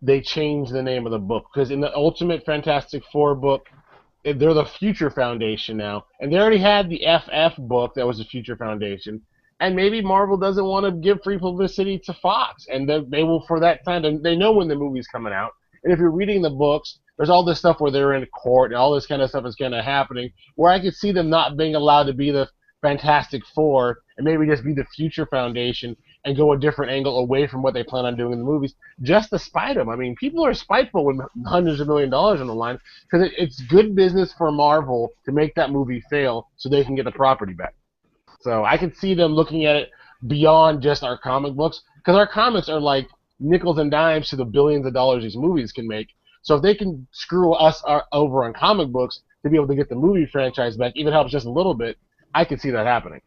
they changed the name of the book. Because in the Ultimate Fantastic Four book, they're the Future Foundation now, and they already had the FF book that was the Future Foundation, and maybe Marvel doesn't want to give free publicity to Fox, and they will for that time. They know when the movie's coming out, and if you're reading the books, there's all this stuff where they're in court and all this kind of stuff is kind of happening, where I could see them not being allowed to be the Fantastic Four and maybe just be the Future Foundation and go a different angle away from what they plan on doing in the movies, just to spite them. I mean, people are spiteful with hundreds of $millions on the line because it's good business for Marvel to make that movie fail so they can get the property back. So I can see them looking at it beyond just our comic books, because our comics are like nickels and dimes to the billions of dollars these movies can make. So if they can screw us over on comic books to be able to get the movie franchise back, even helps just a little bit, I could see that happening.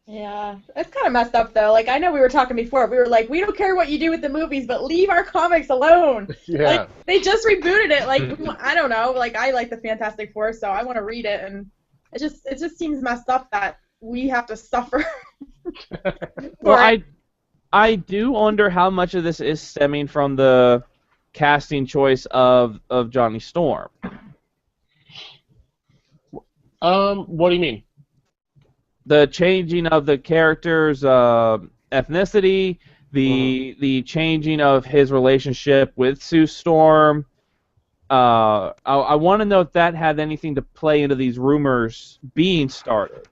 Yeah, it's kind of messed up though. Like, I know we were talking before. We were like, we don't care what you do with the movies, but leave our comics alone. Yeah. Like, they just rebooted it. Like, I don't know. Like, I like the Fantastic Four, so I want to read it, and it just seems messed up that we have to suffer. Well, I do wonder how much of this is stemming from the casting choice of Johnny Storm. What do you mean? The changing of the character's ethnicity, the changing of his relationship with Sue Storm. I want to know if that had anything to play into these rumors being started.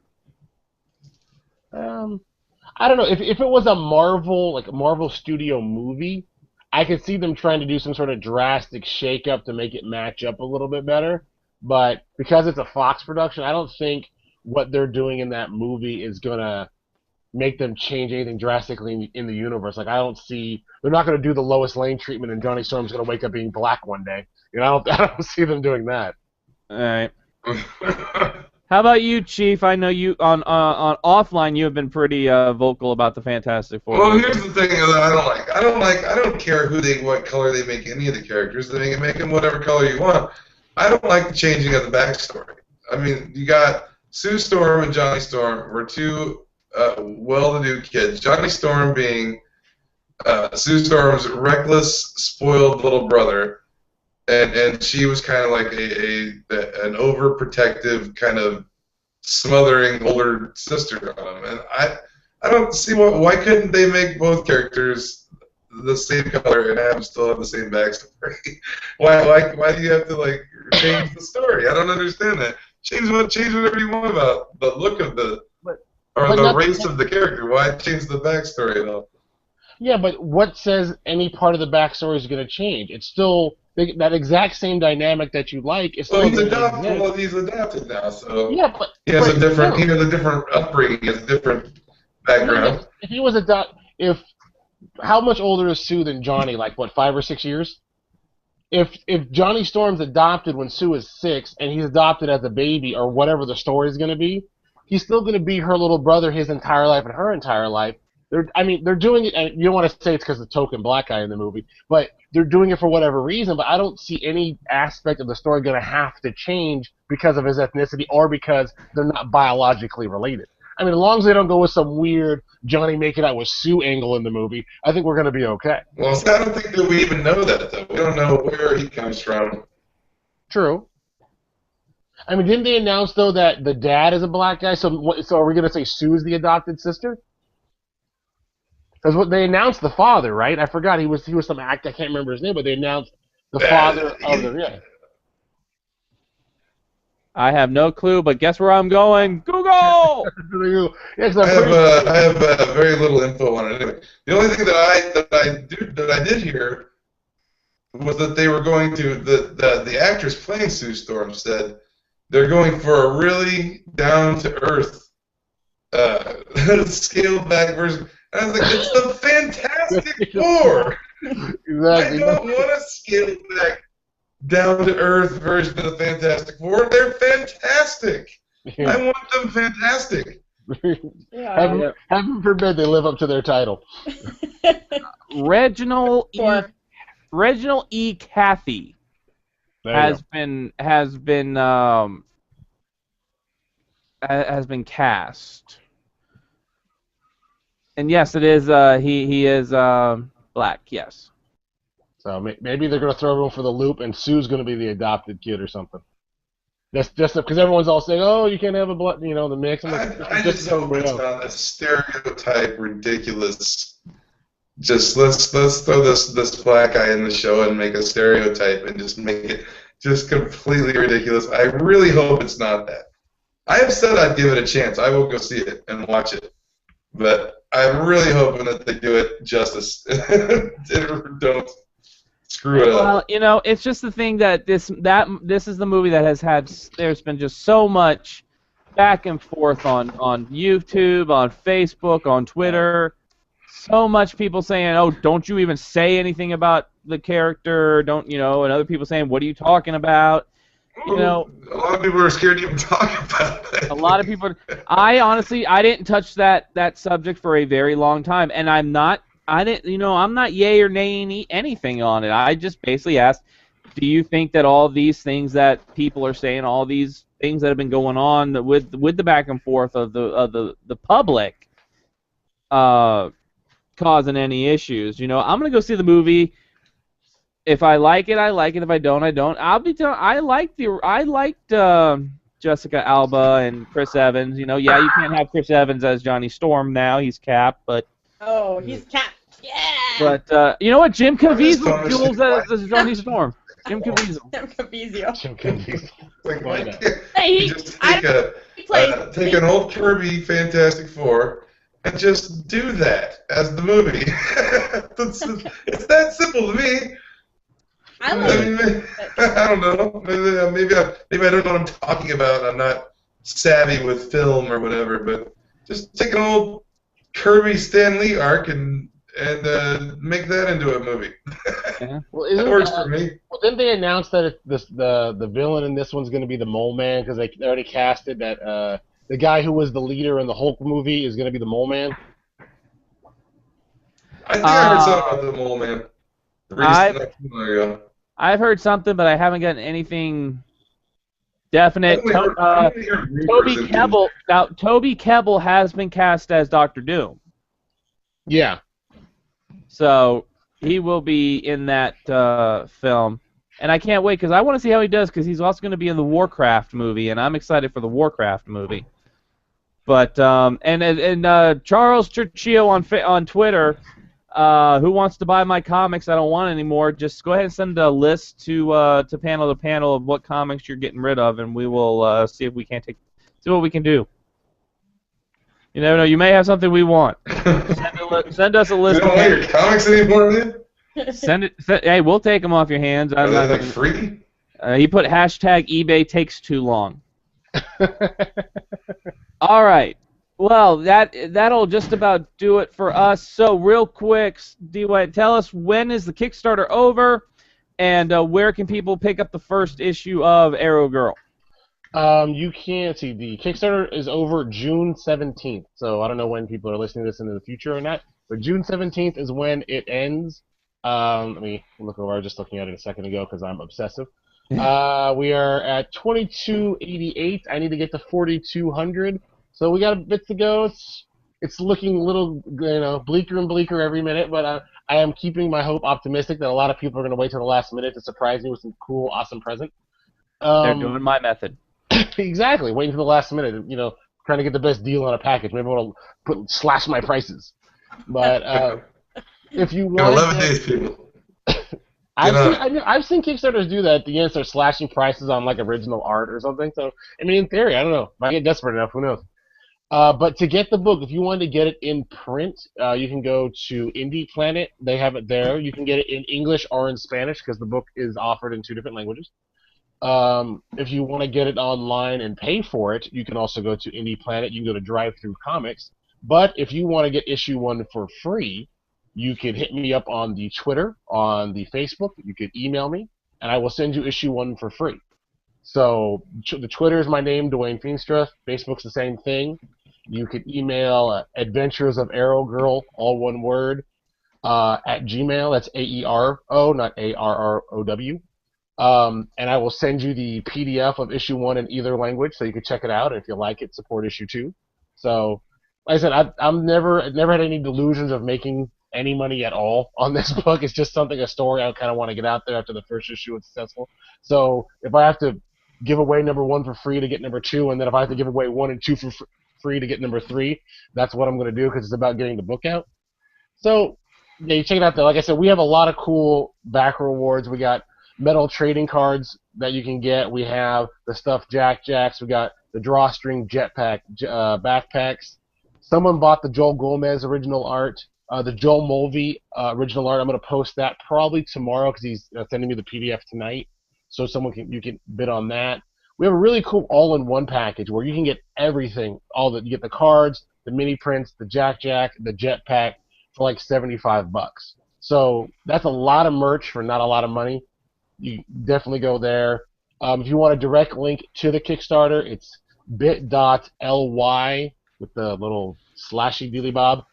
I don't know. If it was a Marvel Studio movie, I could see them trying to do some sort of drastic shakeup to make it match up a little bit better. But because it's a Fox production, I don't think what they're doing in that movie is gonna make them change anything drastically in the universe. Like, I don't see they're not gonna do the Lois Lane treatment and Johnny Storm's gonna wake up being black one day. You know, I don't see them doing that. All right. How about you, Chief? I know you on offline. You have been pretty vocal about the Fantastic Four. Well, here's the thing that I don't like. I don't care what color they make any of the characters. They can make them whatever color you want. I don't like the changing of the backstory. I mean, you got Sue Storm and Johnny Storm were two well-to-do kids. Johnny Storm being Sue Storm's reckless, spoiled little brother, and she was kind of like an overprotective, kind of smothering older sister on him. And I don't see why couldn't they make both characters the same color and have them still have the same backstory? why do you have to change the story? I don't understand that. Change whatever you want about the look of the race of the character. Why change the backstory at all? Yeah, but what says any part of the backstory is going to change? It's still that exact same dynamic that you like. Is still he's adopted. Well, he's adopted now, so yeah, but he has a different upbringing, he has a different background. If he was how much older is Sue than Johnny? Like, what, 5 or 6 years? If Johnny Storm's adopted when Sue is 6 and he's adopted as a baby or whatever the story is going to be, he's still going to be her little brother his entire life and her entire life. They're doing it, and you don't want to say it's because of the token black guy in the movie, but they're doing it for whatever reason, but I don't see any aspect of the story going to have to change because of his ethnicity or because they're not biologically related. I mean, as long as they don't go with some weird Johnny making out with Sue angle in the movie, I think we're going to be okay. Well, I don't think that we even know that, though. We don't know where he comes from. True. I mean, didn't they announce, though, that the dad is a black guy? So are we going to say Sue's the adopted sister? Because what they announced the father, right? I forgot he was some actor. I can't remember his name, but they announced the father of the yeah. I have no clue, but guess where I'm going? Google. I have very little info on it. Anyway, the only thing that I did hear was that they were going to the actress playing Sue Storm said they're going for a really down to earth scaled back version. And I was like, it's the Fantastic Four. Exactly. I don't want a scaled back down to earth version of the Fantastic Four. They're fantastic. Yeah. I want them fantastic. Yeah. Heaven forbid they live up to their title. Reginald E. Cathy has been cast. And yes, it is. He is black. Yes. So maybe they're gonna throw everyone for the loop, and Sue's gonna be the adopted kid or something. That's just because everyone's all saying, "Oh, you can't have a blood, the mix." I'm like, I just hope it's not a stereotype, ridiculous. Just let's throw this black guy in the show and make a stereotype and just make it just completely ridiculous. I really hope it's not that. I have said I'd give it a chance. I will go see it and watch it, but I'm really hoping that they do it justice. Don't screw it up. Well, it's just the thing that this is the movie that has had. There's been just so much back and forth on YouTube, on Facebook, on Twitter. So much people saying, "Oh, don't you even say anything about the character?" Don't and other people saying, "What are you talking about?" A lot of people are scared to even talk about it. A lot of people. I didn't touch that subject for a very long time, and I'm not yay or nay anything on it. I just basically asked, do you think that all these things that people are saying, all these things that have been going on with the back and forth of the public, causing any issues? I'm gonna go see the movie. If I like it, I like it. If I don't, I don't. I'll be telling. I liked Jessica Alba and Chris Evans. You can't have Chris Evans as Johnny Storm now. He's Cap, but. Oh, he's Cap. Yeah. But you know what? Jim Caviezel duels as Johnny Storm. Jim Caviezel. Jim Caviezel. Take an old Kirby Fantastic Four and just do that as the movie. It's that simple to me. I don't know. Maybe I don't know what I'm talking about. I'm not savvy with film or whatever. But just take an old Kirby Stan Lee arc and make that into a movie. Yeah. Well, that works for me. Well, didn't they announce that the villain in this one's going to be the Mole Man because they already casted that the guy who was the leader in the Hulk movie is going to be the Mole Man? I think I heard something about the Mole Man. I've heard something, but I haven't gotten anything definite. Toby Kebbell has been cast as Dr. Doom. Yeah. So he will be in that film, and I can't wait because I want to see how he does because he's also going to be in the Warcraft movie, and I'm excited for the Warcraft movie. But and Charles Churchio on Twitter. Who wants to buy my comics? I don't want anymore. Just go ahead and send a list to panel to panel of what comics you're getting rid of, and we will see what we can do. You never know. You may have something we want. Send us a list. You don't want your comics anymore, man? Send it. Hey, we'll take them off your hands. Are they like free? You put hashtag eBay takes too long. All right. Well, that'll just about do it for us. So real quick, D-White, tell us when is the Kickstarter over, and where can people pick up the first issue of Arrow Girl? You can't see the Kickstarter is over June 17th. So I don't know when people are listening to this into the future or not, but June 17th is when it ends. Let me look over. I was just looking at it a second ago because I'm obsessive. We are at 2288. I need to get to 4200. So we got a bit to go. It's looking a little, bleaker and bleaker every minute, but I am keeping my hope optimistic that a lot of people are going to wait till the last minute to surprise me with some cool, awesome present. They're doing my method. Exactly, waiting for the last minute, trying to get the best deal on a package. Maybe I'll slash my prices. But if you want, 11 days, people. I've seen Kickstarters do that at the end, start slashing prices on like original art or something. So in theory, I don't know. If I get desperate enough, who knows? But to get the book, if you want to get it in print, you can go to Indie Planet. They have it there. You can get it in English or in Spanish because the book is offered in 2 different languages. If you want to get it online and pay for it, you can also go to Indie Planet. You can go to Drive Through Comics. But if you want to get issue 1 for free, you can hit me up on the Twitter, on the Facebook. You could email me, and I will send you issue 1 for free. So the Twitter is my name, Dwayne Feenstra. Facebook's the same thing. You could email Adventures of Arrow Girl, all one word, at Gmail. That's AERO, not ARROW. And I will send you the PDF of issue 1 in either language, so you can check it out. And if you like it, support issue 2. So, like I said, I've never had any delusions of making any money at all on this book. It's just a story I kind of want to get out there after the first issue was successful. So if I have to give away number 1 for free to get number 2, and then if I have to give away 1 and 2 for free to get number 3, that's what I'm going to do because it's about getting the book out. So yeah, you check it out there. Like I said, we have a lot of cool back rewards. We got metal trading cards that you can get. We have the stuffed Jack Jacks. We got the drawstring jetpack backpacks. Someone bought the Joel Gomez original art, the Joel Mulvey original art. I'm going to post that probably tomorrow because he's sending me the PDF tonight, so you can bid on that. We have a really cool all-in-one package where you can get everything. You get the cards, the mini prints, the Jack, the jetpack for like $75. So that's a lot of merch for not a lot of money. You definitely go there. If you want a direct link to the Kickstarter, it's bit.ly with the little slashy dealy bob.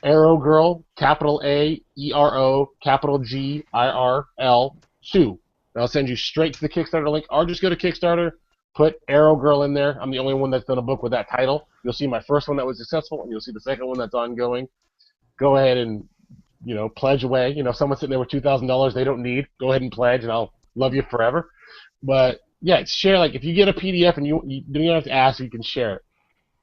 Arrow Girl, capital A, E-R-O, capital G, I-R-L, 2. I'll send you straight to the Kickstarter link, or just go to Kickstarter, put Arrow Girl in there. I'm the only one that's done a book with that title. You'll see my first one that was successful, and you'll see the second one that's ongoing. Go ahead and, pledge away. If someone's sitting there with $2,000 they don't need, go ahead and pledge, and I'll love you forever. But, yeah, share. Like, if you get a PDF and you don't have to ask, you can share it.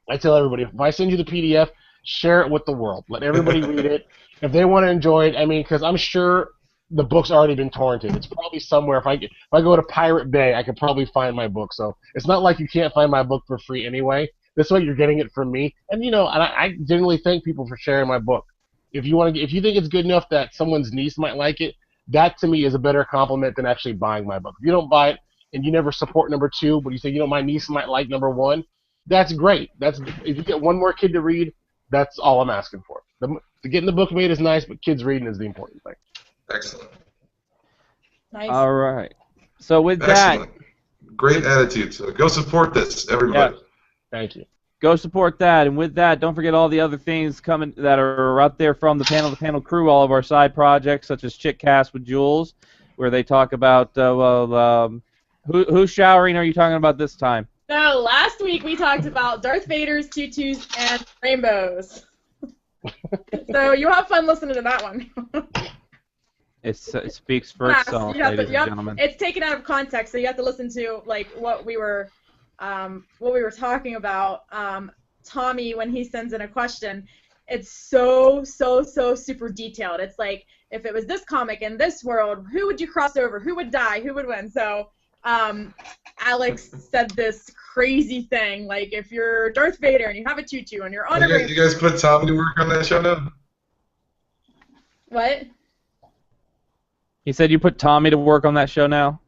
I tell everybody, if I send you the PDF, share it with the world. Let everybody read it. If they want to enjoy it, because I'm sure the book's already been torrented. It's probably somewhere. If I go to Pirate Bay, I could probably find my book. So it's not like you can't find my book for free anyway. This way you're getting it from me. And, I generally thank people for sharing my book. If you think it's good enough that someone's niece might like it, that to me is a better compliment than actually buying my book. If you don't buy it and you never support number 2, but you say, my niece might like number 1, that's great. If you get one more kid to read, that's all I'm asking for. Getting the book made is nice, but kids reading is the important thing. Excellent. Nice. All right. So with Excellent. Great attitude. So go support this, everybody. Yeah. Thank you. Go support that, and with that, don't forget all the other things coming that are out there from the panel crew, all of our side projects, such as Chickcast with Jules, where they talk about, who's showering are you talking about this time? So last week we talked about Darth Vader's tutus and rainbows. So you have fun listening to that one. It speaks for itself, ladies and gentlemen. It's taken out of context, so you have to listen to what we were talking about. Tommy, when he sends in a question, it's so super detailed. It's like, if it was this comic in this world, who would you cross over? Who would die? Who would win? So Alex said this crazy thing, like, if you're Darth Vader and you have a tutu and you're on a rainbow. You guys put Tommy to work on that show now? What? He said you put Tommy to work on that show now?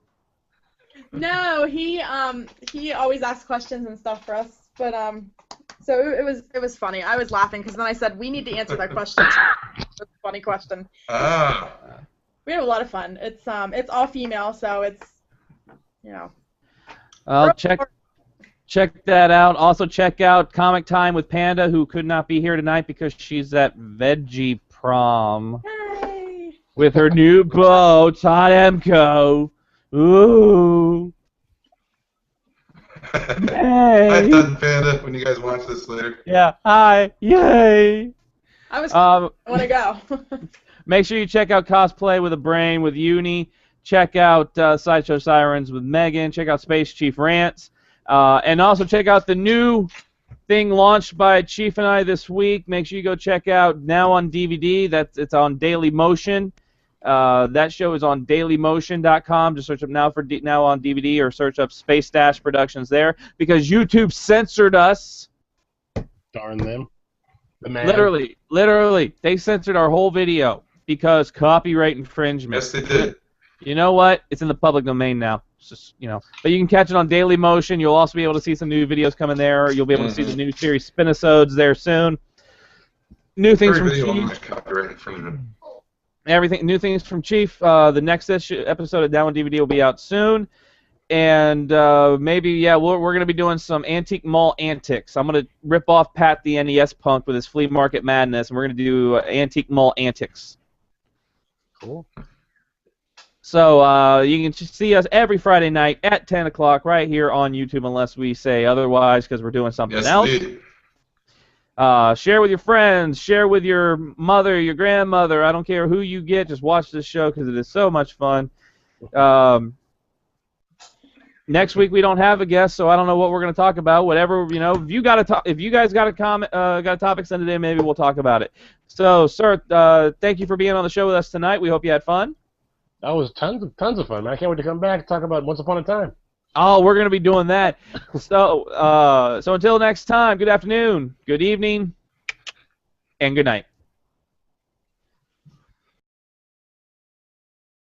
No, he always asks questions and stuff for us, but so it was funny. I was laughing because then I said we need to answer that question. That's a funny question. We have a lot of fun. It's all female, so it's I'll check that out. Also check out Comic Time with Panda, who could not be here tonight because she's at Veggie Prom. Yay! With her new beau, Todd Emco. Ooh. Hi, Todd and Panda, when you guys watch this later. Yeah, hi. Yay. I want to go. Make sure you check out Cosplay with a Brain with Uni. Check out Sideshow Sirens with Megan. Check out Space Chief Rants. And also check out the new thing launched by Chief and I this week. Make sure you go check out Now on DVD. It's on Daily Motion. That show is on dailymotion.com. Just search up Now on DVD or search up Space Dash Productions there because YouTube censored us. Darn them. The man. Literally, they censored our whole video because copyright infringement. Yes, they did. You know what? It's in the public domain now. It's just, but you can catch it on Daily Motion. You'll also be able to see some new videos coming there. You'll be able to see the new series Spinisodes there soon. New things from Chief. Copyright infringement. New things from Chief. The next episode of Down on DVD will be out soon. And maybe, we're going to be doing some Antique Mall antics. I'm going to rip off Pat the NES punk with his flea market madness, and we're going to do Antique Mall antics. Cool. So you can just see us every Friday night at 10 o'clock right here on YouTube unless we say otherwise because we're doing something else. Indeed. Share with your friends. Share with your mother, your grandmother. I don't care who you get. Just watch this show because it is so much fun. Next week we don't have a guest, so I don't know what we're going to talk about. Whatever, if you guys got a comment, got a topic, send it in. Maybe we'll talk about it. So, sir, thank you for being on the show with us tonight. We hope you had fun. That was tons of fun, man. I can't wait to come back and talk about Once Upon a Time. Oh, we're going to be doing that. So until next time, good afternoon, good evening, and good night.